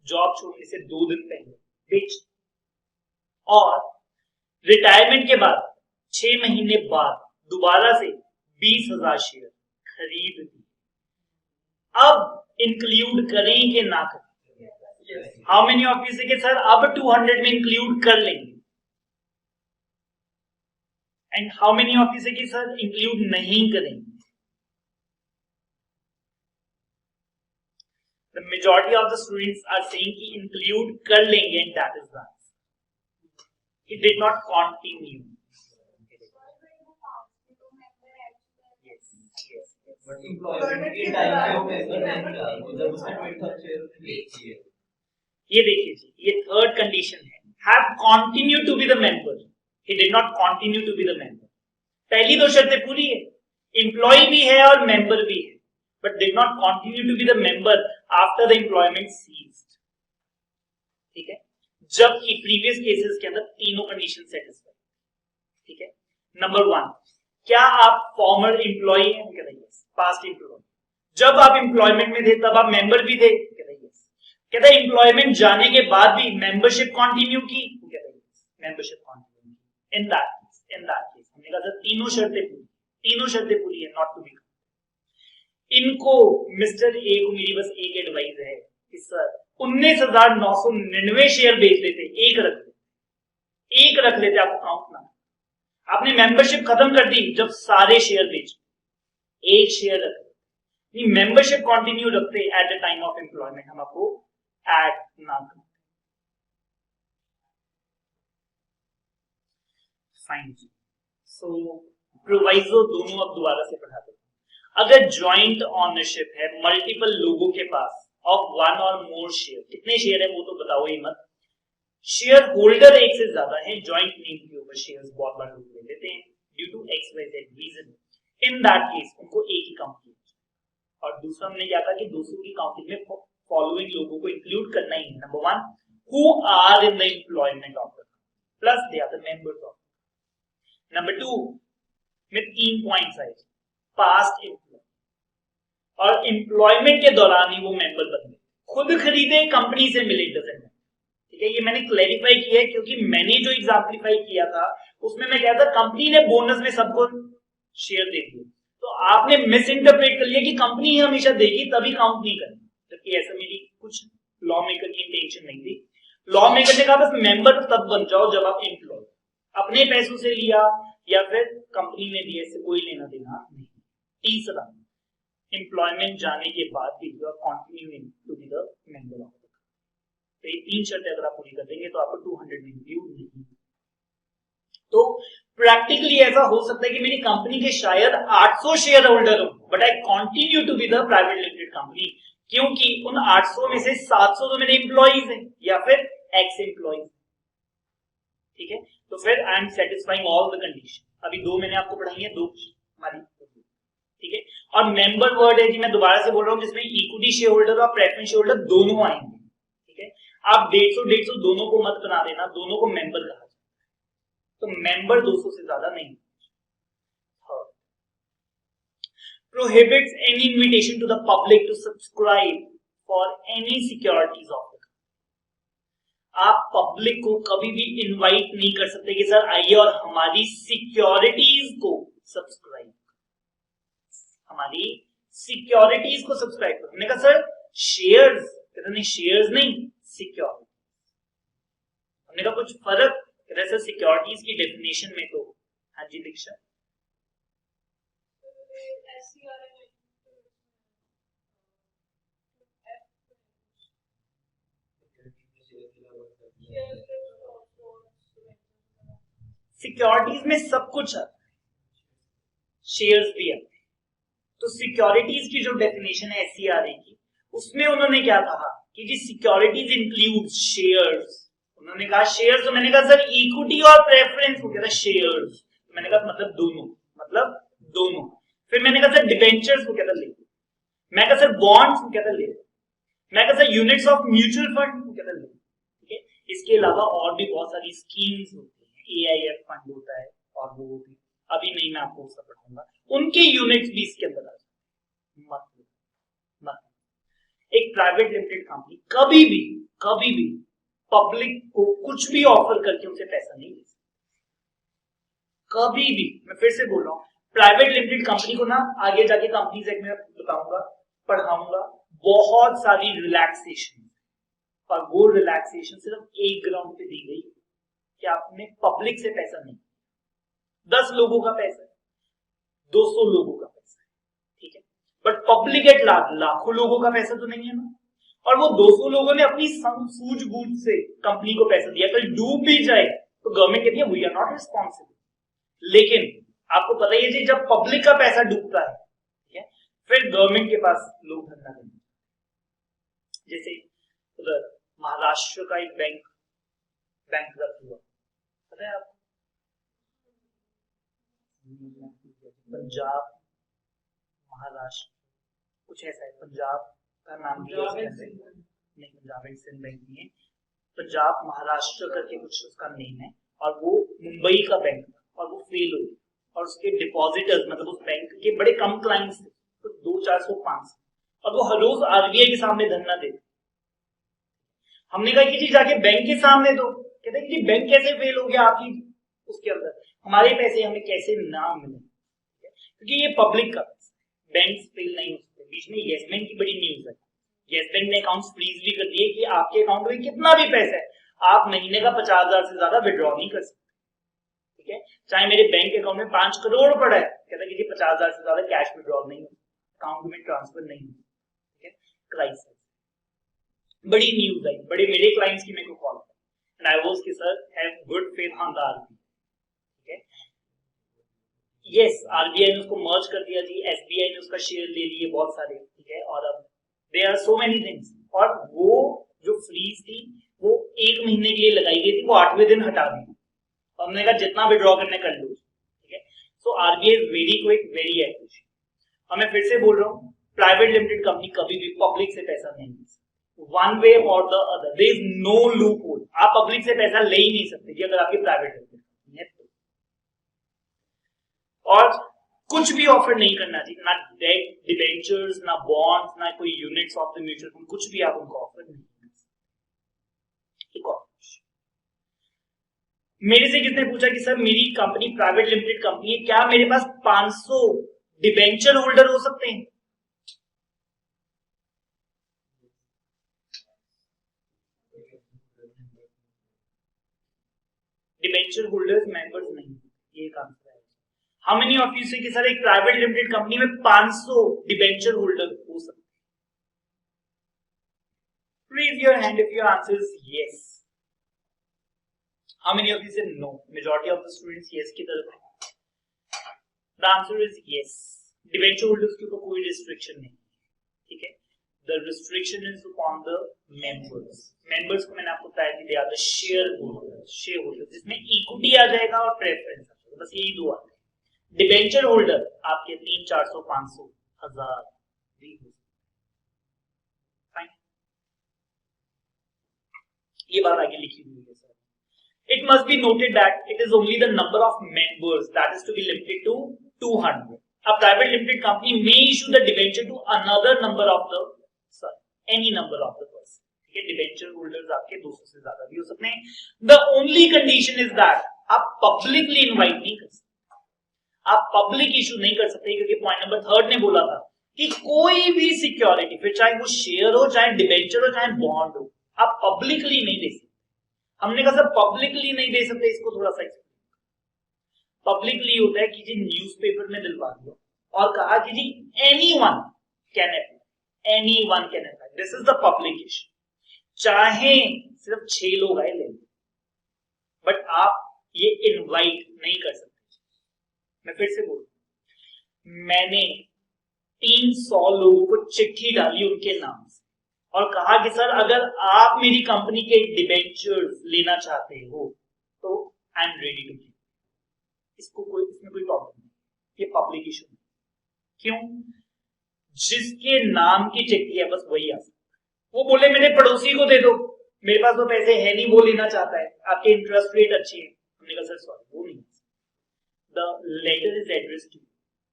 जॉब छोड़ने से 2 दिन पहले बेच, और रिटायरमेंट के बाद 6 महीने बाद दोबारा से 20,000 शेयर खरीद दिए। अब इंक्लूड करें कि ना करें? How many of you say कि सर अब 200 में इंक्लूड कर लेंगे, and how many of you say कि सर इंक्लूड नहीं करेंगे? The majority of the students are saying कि इंक्लूड कर लेंगे, and that is the answer. He did not continue. But employment के टाइम पे वो मेंबर नहीं था, जब उसने 20,000 शेयर बेची है। ये देखिए जी, ये थर्ड कंडीशन है, have continue to be the member, he did not continue to be the member. पहली 2 शर्तें पूरी है, एम्प्लॉय भी है और मेंबर भी है, but did not continue to be the member after the employment ceased. ठीक है, जबकि प्रीवियस केसेस के अंदर तीनों कंडीशन सेटिस्फाई। ठीक है, नंबर 1, क्या आप फॉर्मर एम्प्लॉय हैं? कहता है यस। पास्ट एम्प्लॉय, जब आप एम्प्लॉयमेंट में थे तब आप मेंबर भी थे? कहता है यस। कहता है एम्प्लॉयमेंट जाने के बाद भी मेंबरशिप कंटिन्यू की? कहता है यस, मेंबरशिप कंटिन्यू की। इन दैट केस हमने कहा था तीनों शर्तें पूरी है, नॉट टू बी। इनको मिस्टर ए को मेरी बस एक एडवाइस है कि सर 19,999 शेयर बेच लेते, एक रख लेते, आपको काउंट ना, आपने मेंबरशिप खत्म कर दी जब सारे शेयर बेच, एक शेयर रख लेते, मेंबरशिप कंटिन्यू रखते at the time of employment, हम आपको ऐड ना करते। फाइन। सो प्रोवाइजो दोनों अब दोबारा से पढ़ा देते। अगर ज्वाइंट ऑनरशिप है मल्टीपल लोगों के पास ऑफ 1 और मोर शेयर, कितने शेयर है वो तो बताओ ही मत, शेयर होल्डर एक से ज्यादा है, ज्वाइंट नेम के ऊपर शेयर्स बहुत बार लोग ले लेते हैं due to XYZ reason, in that case उनको एक ही काउंट किया। और दूसरा हमने क्या कहा कि दूसरों की काउंटिंग में फॉलोइंग लोगों को इंक्लूड करना ही है। Number 1, who are in the employment of the plus they are the members of. Number 2 में 3 पॉइंट्स आए, पास्ट एम्प्लॉय और एम्प्लॉयमेंट के दौरान ही वो मेंबर बने, खुद खरीदे कंपनी से मिले, डजंट। ठीक है, ये मैंने क्लैरिफाई किया है क्योंकि मैंने जो एग्जाम्पलीफाई किया था उसमें मैं कहता था कंपनी ने बोनस में सबको शेयर दे दिए, तो आपने मिस इंटरप्रेट कर लिया कि कंपनी ही हमेशा देगी तभी काउंट नहीं करना, जबकि ऐसा मेरी कुछ लॉ मेकर की इंटेंशन नहीं थी। लॉ मेकर ने कहा बस मेंबर तब बन जाओ जब आप एम्प्लॉय, अपने पैसों से लिया या फिर कंपनी ने दिया, इससे कोई लेना देना नहीं। तीसरा, एम्प्लॉयमेंट जाने के बाद भी you are continuing to be the member of. तो ये 3 शर्तें अगर आप पूरी कर देंगे तो आपको 200 में इंक्लूड नहीं। तो प्रैक्टिकली ऐसा हो सकता है कि मेरी कंपनी के शायद 800 शेयर होल्डर हो, but I continue to be the private limited company, क्योंकि उन 800 में से 700 तो मेरे एम्प्लॉइज हैं या फिर एक्स एम्प्लॉइज। ठीक है, तो फिर I am satisfying all the condition. अभी 2 मैंने आपको पढ़ाई है, 2 हमारी। ठीक है, और मेंबर वर्ड है जी, मैं दोबारा से बोल रहा हूं, जिसमें इक्विटी शेयर होल्डर और प्रेफरेंस शेयर होल्डर दोनों आएंगे। ठीक है, आप 150 दोनों को मत बना देना, दोनों को मेंबर कहा जाता है, तो मेंबर 200 से ज्यादा नहीं। prohibits any invitation to the public to subscribe for any securities of the company. आप पब्लिक को कभी भी इनवाइट नहीं कर सकते कि सर आइए और हमारी सिक्योरिटीज को सब्सक्राइब, हमारी सिक्योरिटीज को सब्सक्राइब करो। हमने कहा सर शेयर्स, कहते नहीं शेयर्स नहीं सिक्योरिटी। हमने कहा कुछ फर्क, कहते सर सिक्योरिटीज की डेफिनेशन में तो। हाँ जी दीक्षा, सिक्योरिटीज में सब कुछ आता है, शेयर्स भी आते हैं। तो सिक्योरिटीज की जो डेफिनेशन है SCRA की, उसमें उन्होंने क्या कहा कि जी सिक्योरिटीज इंक्लूड शेयर्स। उन्होंने कहा शेयर्स, तो मैंने कहा सर इक्विटी और प्रेफरेंस, वो कहता है शेयर्स। तो मैंने कहा मतलब दोनों, मतलब दोनों। फिर मैंने कहा सर डिबेंचर्स, वो कहता ले। मैं कहा सर बॉन्ड्स, वो कहता ले। मैं कहा sir units of mutual fund, वो कहता ले। ठीक है, इसके अलावा और भी बहुत सारी स्कीम्स होती है, AIF फंड होता है और वो भी अभी नहीं, मैं आपको उसका पढ़ाऊंगा, उनके यूनिट्स भी इसके अंदर आ जाते। मतलब एक प्राइवेट लिमिटेड कंपनी कभी भी पब्लिक को कुछ भी ऑफर करके उनसे पैसा नहीं ले सकती, कभी भी। मैं फिर से बोल रहा हूं, प्राइवेट लिमिटेड कंपनी को ना आगे जाके कंपनीज एक्ट में बताऊंगा, पढ़ाऊंगा, बहुत सारी रिलैक्सेशन, और वो रिलैक्सेशन सिर्फ एक ग्राउंड पे दी गई कि आपने पब्लिक से पैसा नहीं, 10 लोगों का पैसा है, 200 लोगों का पैसा है, ठीक है, बट पब्लिक एट लार्ज लाखों लोगों का पैसा तो नहीं है ना। और वो 200 लोगों ने अपनी सूझबूझ से कंपनी को पैसा दिया, कल डूब भी जाए तो गवर्नमेंट कहती है वी आर नॉट रिस्पॉन्सिबल। लेकिन आपको पता ही है जी, जब पब्लिक का पैसा डूबता है, ठीक है, फिर गवर्नमेंट के पास लोग धंधा करते हैं। जैसे उधर महाराष्ट्र का एक बैंक रख हुआ, पता है आपको, पंजाब महाराष्ट्र कुछ ऐसा है, पंजाब का नाम दिया नहीं, पंजाब एंड सिंध बैंक नहीं है, पंजाब महाराष्ट्र करके कुछ उसका नेम है, और वो मुंबई का बैंक था और वो फेल हो गया, और उसके डिपॉजिटर्स मतलब उस बैंक के बड़े कम क्लाइंट्स थे, तो 200-400 500, और वो हर रोज RBI के सामने धरना देते। हमने कहा कि जी जाके बैंक के सामने दो, कहते हैं कि बैंक कैसे फेल हो गया आपकी उसके अंदर, हमारे पैसे हमें कैसे ना मिले, क्योंकि ये पब्लिक का पैसा, बैंक फेल नहीं हो सकते। बीच में येस बैंक की बड़ी न्यूज है, येस बैंक ने अकाउंट फ्रीज भी कर दिए कि आपके अकाउंट में कितना भी पैसा है, आप महीने का 50,000 से ज्यादा विड्रॉ नहीं कर सकते, ठीक है, चाहे मेरे बैंक अकाउंट में 5 करोड़ पड़ा है, कहता है कि 50,000 से ज्यादा कैश विड्रॉ नहीं हो, अकाउंट में ट्रांसफर नहीं हो, ठीक है, क्राइसिस, बड़ी न्यूज आई, बड़े मेरे क्लाइंट्स की मेरे को कॉल एंड आई वाज कि sir have good faith on the RBI, ठीक है, यस RBI ने उसको मर्ज कर दिया जी, SBI ने उसका शेयर ले लिए बहुत सारे, ठीक है, और अब there are so many things, और वो जो फ्रीज थी वो 1 महीने के लिए लगाई गई थी, वो 8वें दिन हटा दी, हमने कहा जितना विड्रॉ करने कर लो, ठीक है। सो RBI is very quick, very active. और मैं फिर से बोल रहा हूँ, प्राइवेट लिमिटेड कंपनी कभी भी पब्लिक से पैसा नहीं ले सकती, वन वे और the other, there is no loophole, आप पब्लिक से पैसा ले ही नहीं सकते जी अगर आपकी प्राइवेट लिमिटेड कंपनी है तो। और कुछ भी ऑफर नहीं करना चाहिए, ना डेट, डिबेंचर्स, ना बॉन्ड्स, ना कोई units of the mutual fund, कुछ भी आप उनको ऑफर नहीं कर सकते। एक और मेरे से किसने पूछा कि सर मेरी कंपनी प्राइवेट लिमिटेड कंपनी है, क्या मेरे पास 500 डिबेंचर होल्डर हो सकते हैं? डिबेंचर होल्डर्स मेंबर्स नहीं, ये एक आंसर है। How many of you say कि सर एक प्राइवेट लिमिटेड कंपनी में 500 डिबेंचर होल्डर हो सकते हैं? Raise your hand if your answer is yes. How many of you say no? Majority of the students yes की तरफ है। The answer is yes. Debenture holders के ऊपर कोई रिस्ट्रिक्शन नहीं, ठीक है। The restriction is upon the members. Members को मैंने आपको बताया कि they are the shareholders, जिसमें इक्विटी आ जाएगा और प्रेफरेंस आ जाएगा, बस यही दो आते हैं। डिबेंचर होल्डर आपके 300, 400, 500, 1000 भी हो सकते। ये बात आगे लिखी हुई है sir. It must be noted that it is only the number of members that is to be limited to 200. A private limited company may issue the debenture to another number of the any number of the person. ठीक है, debenture holders आपके 200 से ज्यादा भी हो सकते हैं. The only condition is that आप पब्लिकली इनवाइट नहीं कर सकते, आप पब्लिक इशू नहीं कर सकते, क्योंकि पॉइंट नंबर 3 ने बोला था कि कोई भी सिक्योरिटी, फिर चाहे वो शेयर हो, चाहे डिबेंचर हो, चाहे बॉन्ड हो, आप पब्लिकली नहीं दे सकते. हमने कहा सर पब्लिकली नहीं दे सकते, इसको थोड़ा सा पब्लिकली होता है कि जी न्यूज़पेपर में दिलवा दो और कहा कि जी anyone can apply, anyone can apply, this is the public issue. चाहे सिर्फ 6 लोग आए ले, बट आप ये इनवाइट नहीं कर सकते. मैं फिर से बोलूं, मैंने 300 लोगों को चिट्ठी डाली उनके नाम से और कहा कि सर अगर आप मेरी कंपनी के डिबेंचर्स लेना चाहते हो तो I am ready to give. इसमें कोई प्रॉब्लम नहीं, ये पब्लिक इशू नहीं. क्यों? जिसके नाम की चिट्ठी है बस वही आ सकता है. वो बोले मेरे पड़ोसी को दे दो, मेरे पास तो पैसे है नहीं, वो लेना चाहता है, आपके इंटरेस्ट रेट अच्छी है. हमने कहा सर सॉरी, वो नहीं. The letter is address to,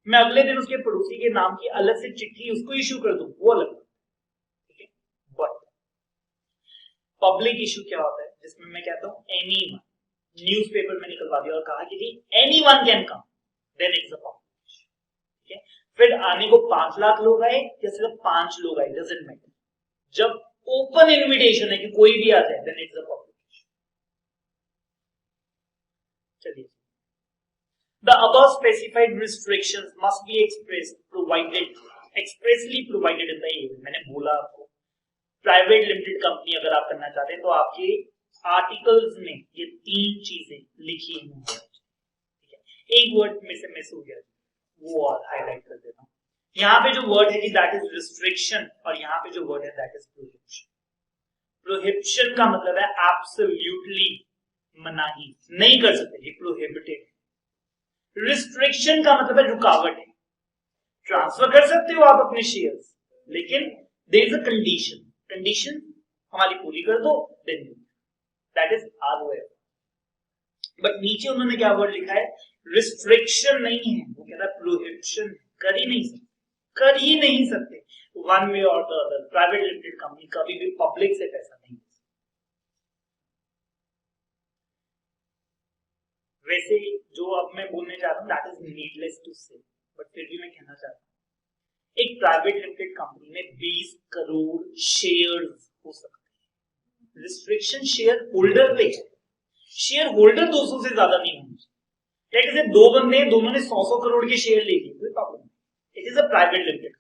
मैं अगले दिन उसके पड़ोसी के नाम की अलग से चिट्ठी उसको इशू कर दूं, वो अलग. ठीक है, बट पब्लिक इशू क्या होता है जिसमें मैं कहता हूं एनीवन, न्यूज़पेपर में निकलवा दिया और कहा कि जी anyone can come, then it's a public issue. ठीक है, फिर आने को 5 लाख लोग आए या सिर्फ 5 लोग आए, डजंट मैटर. जब ओपन इनविटेशन है कि कोई भी आ जाए, then it's a public issue. चलिए, the above specified restrictions must be expressly provided in the AOA. मैंने बोला आपको प्राइवेट लिमिटेड कंपनी अगर आप करना चाहते हैं तो आपके आर्टिकल्स में ये 3 चीजें लिखी हुई हैं. ठीक है, एक वर्ड में से मिस हो गया, वो और हाईलाइट कर देता हूं. यहां पे जो वर्ड है कि दैट इज रिस्ट्रिक्शन और यहां पे जो वर्ड है दैट इज प्रोहिबिशन. प्रोहिबिशन का मतलब है एब्सोल्युटली मनाही, नहीं कर सकते, ये प्रोहिबिटेड. रिस्ट्रिक्शन का मतलब है रुकावट है. ट्रांसफर कर सकते हो आप अपने शेयर्स, लेकिन there is a condition, condition हमारी पूरी कर दो, देन दैट इज ROF. बट नीचे उन्होंने क्या वर्ड लिखा है? रिस्ट्रिक्शन नहीं है, वो कहता है प्रोहिबिशन. कर ही नहीं सकते, कर ही नहीं सकते. वन वे और the other private limited company कभी भी पब्लिक से पैसा नहीं. वैसे जो अब मैं बोलने जा रहा हूं दैट इज नीडलेस टू से, बट फिर भी मैं कहना चाहता हूं एक प्राइवेट लिमिटेड कंपनी में 20 करोड़ शेयर्स हो सकते हैं. रिस्ट्रिक्शन शेयर होल्डर पे है, शेयर होल्डर 200 से ज्यादा नहीं होंगे. जैसे 2 बंदे हैं, दोनों ने 100 करोड़ के शेयर ले लिए, कोई प्रॉब्लम नहीं. It is a private limited.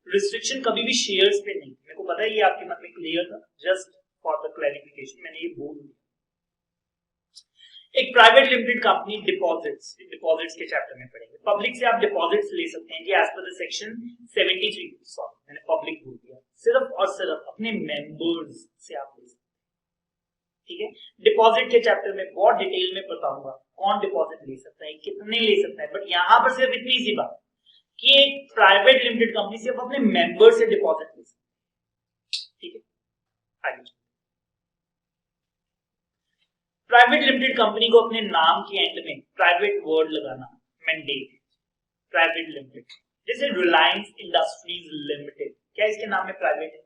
Restriction कभी भी शेयर्स पे नहीं. मेरे को पता है ये आपके मन में क्लियर था, जस्ट फॉर द क्लैरिफिकेशन मैंने ये बोल दिया. एक प्राइवेट लिमिटेड कंपनी डिपॉजिट्स के चैप्टर में पढ़ेंगे. पब्लिक से आप डिपॉजिट्स ले सकते हैं कि as per the section 73, sorry मैंने पब्लिक बोल दिया, सिर्फ और सिर्फ अपने मेंबर्स से आप ले सकते हैं. ठीक है, डिपॉजिट के चैप्टर में बहुत डिटेल में बताऊंगा कौन डिपॉजिट ले सकता है, कितने ले सकता है. बट यहां पर सिर्फ इतनी सी बात कि एक प्राइवेट लिमिटेड कंपनी सिर्फ अपने मेंबर से डिपॉजिट ले सकती है. ठीक है, आगे प्राइवेट लिमिटेड कंपनी को अपने नाम के एंड में प्राइवेट वर्ड लगाना मैंडेट. प्राइवेट लिमिटेड, जैसे रिलायंस इंडस्ट्रीज लिमिटेड, क्या इसके नाम में प्राइवेट है?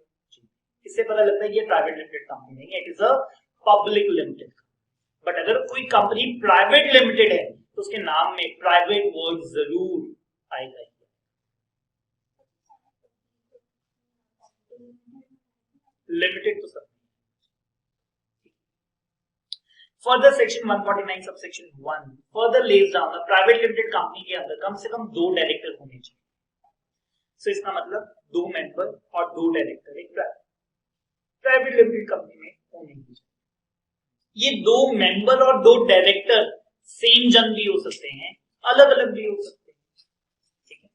इससे पता लगता है ये प्राइवेट लिमिटेड कंपनी नहीं है, it is a public limited. But अगर कोई कंपनी प्राइवेट लिमिटेड है तो उसके नाम में प्राइवेट वर्ड जरूर आएगा. लिमिटेड तो सब. Further section 149 subsection 1 further lays down a private limited company के अंदर कम से कम 2 डायरेक्टर होने चाहिए. So इसका मतलब 2 मेंबर और 2 डायरेक्टर एक प्राइवेट लिमिटेड कंपनी में होने चाहिए. ये 2 मेंबर और 2 डायरेक्टर सेम जन भी हो सकते हैं, अलग अलग भी हो सकते हैं. ठीक है,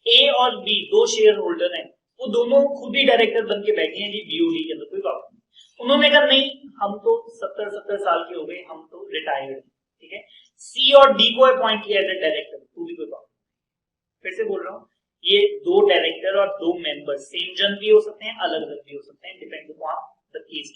A और B 2 शेयर होल्डर हैं, वो दोनों खुद ही डायरेक्टर बन के बैठे हैं जी BOD के अंदर, कोई प्रॉब्लम नहीं. उन्होंने कहा नहीं हम तो 70 साल के हो गए, हम तो रिटायर्ड हैं. ठीक है, C और D को अपॉइंट किया एज डायरेक्टर, तो भी कोई प्रॉब्लम. फिर से बोल रहा हूं, ये 2 डायरेक्टर और 2 मेंबर सेम जन भी हो सकते हैं, अलग अलग भी हो सकते हैं, डिपेंड अपॉन द केस.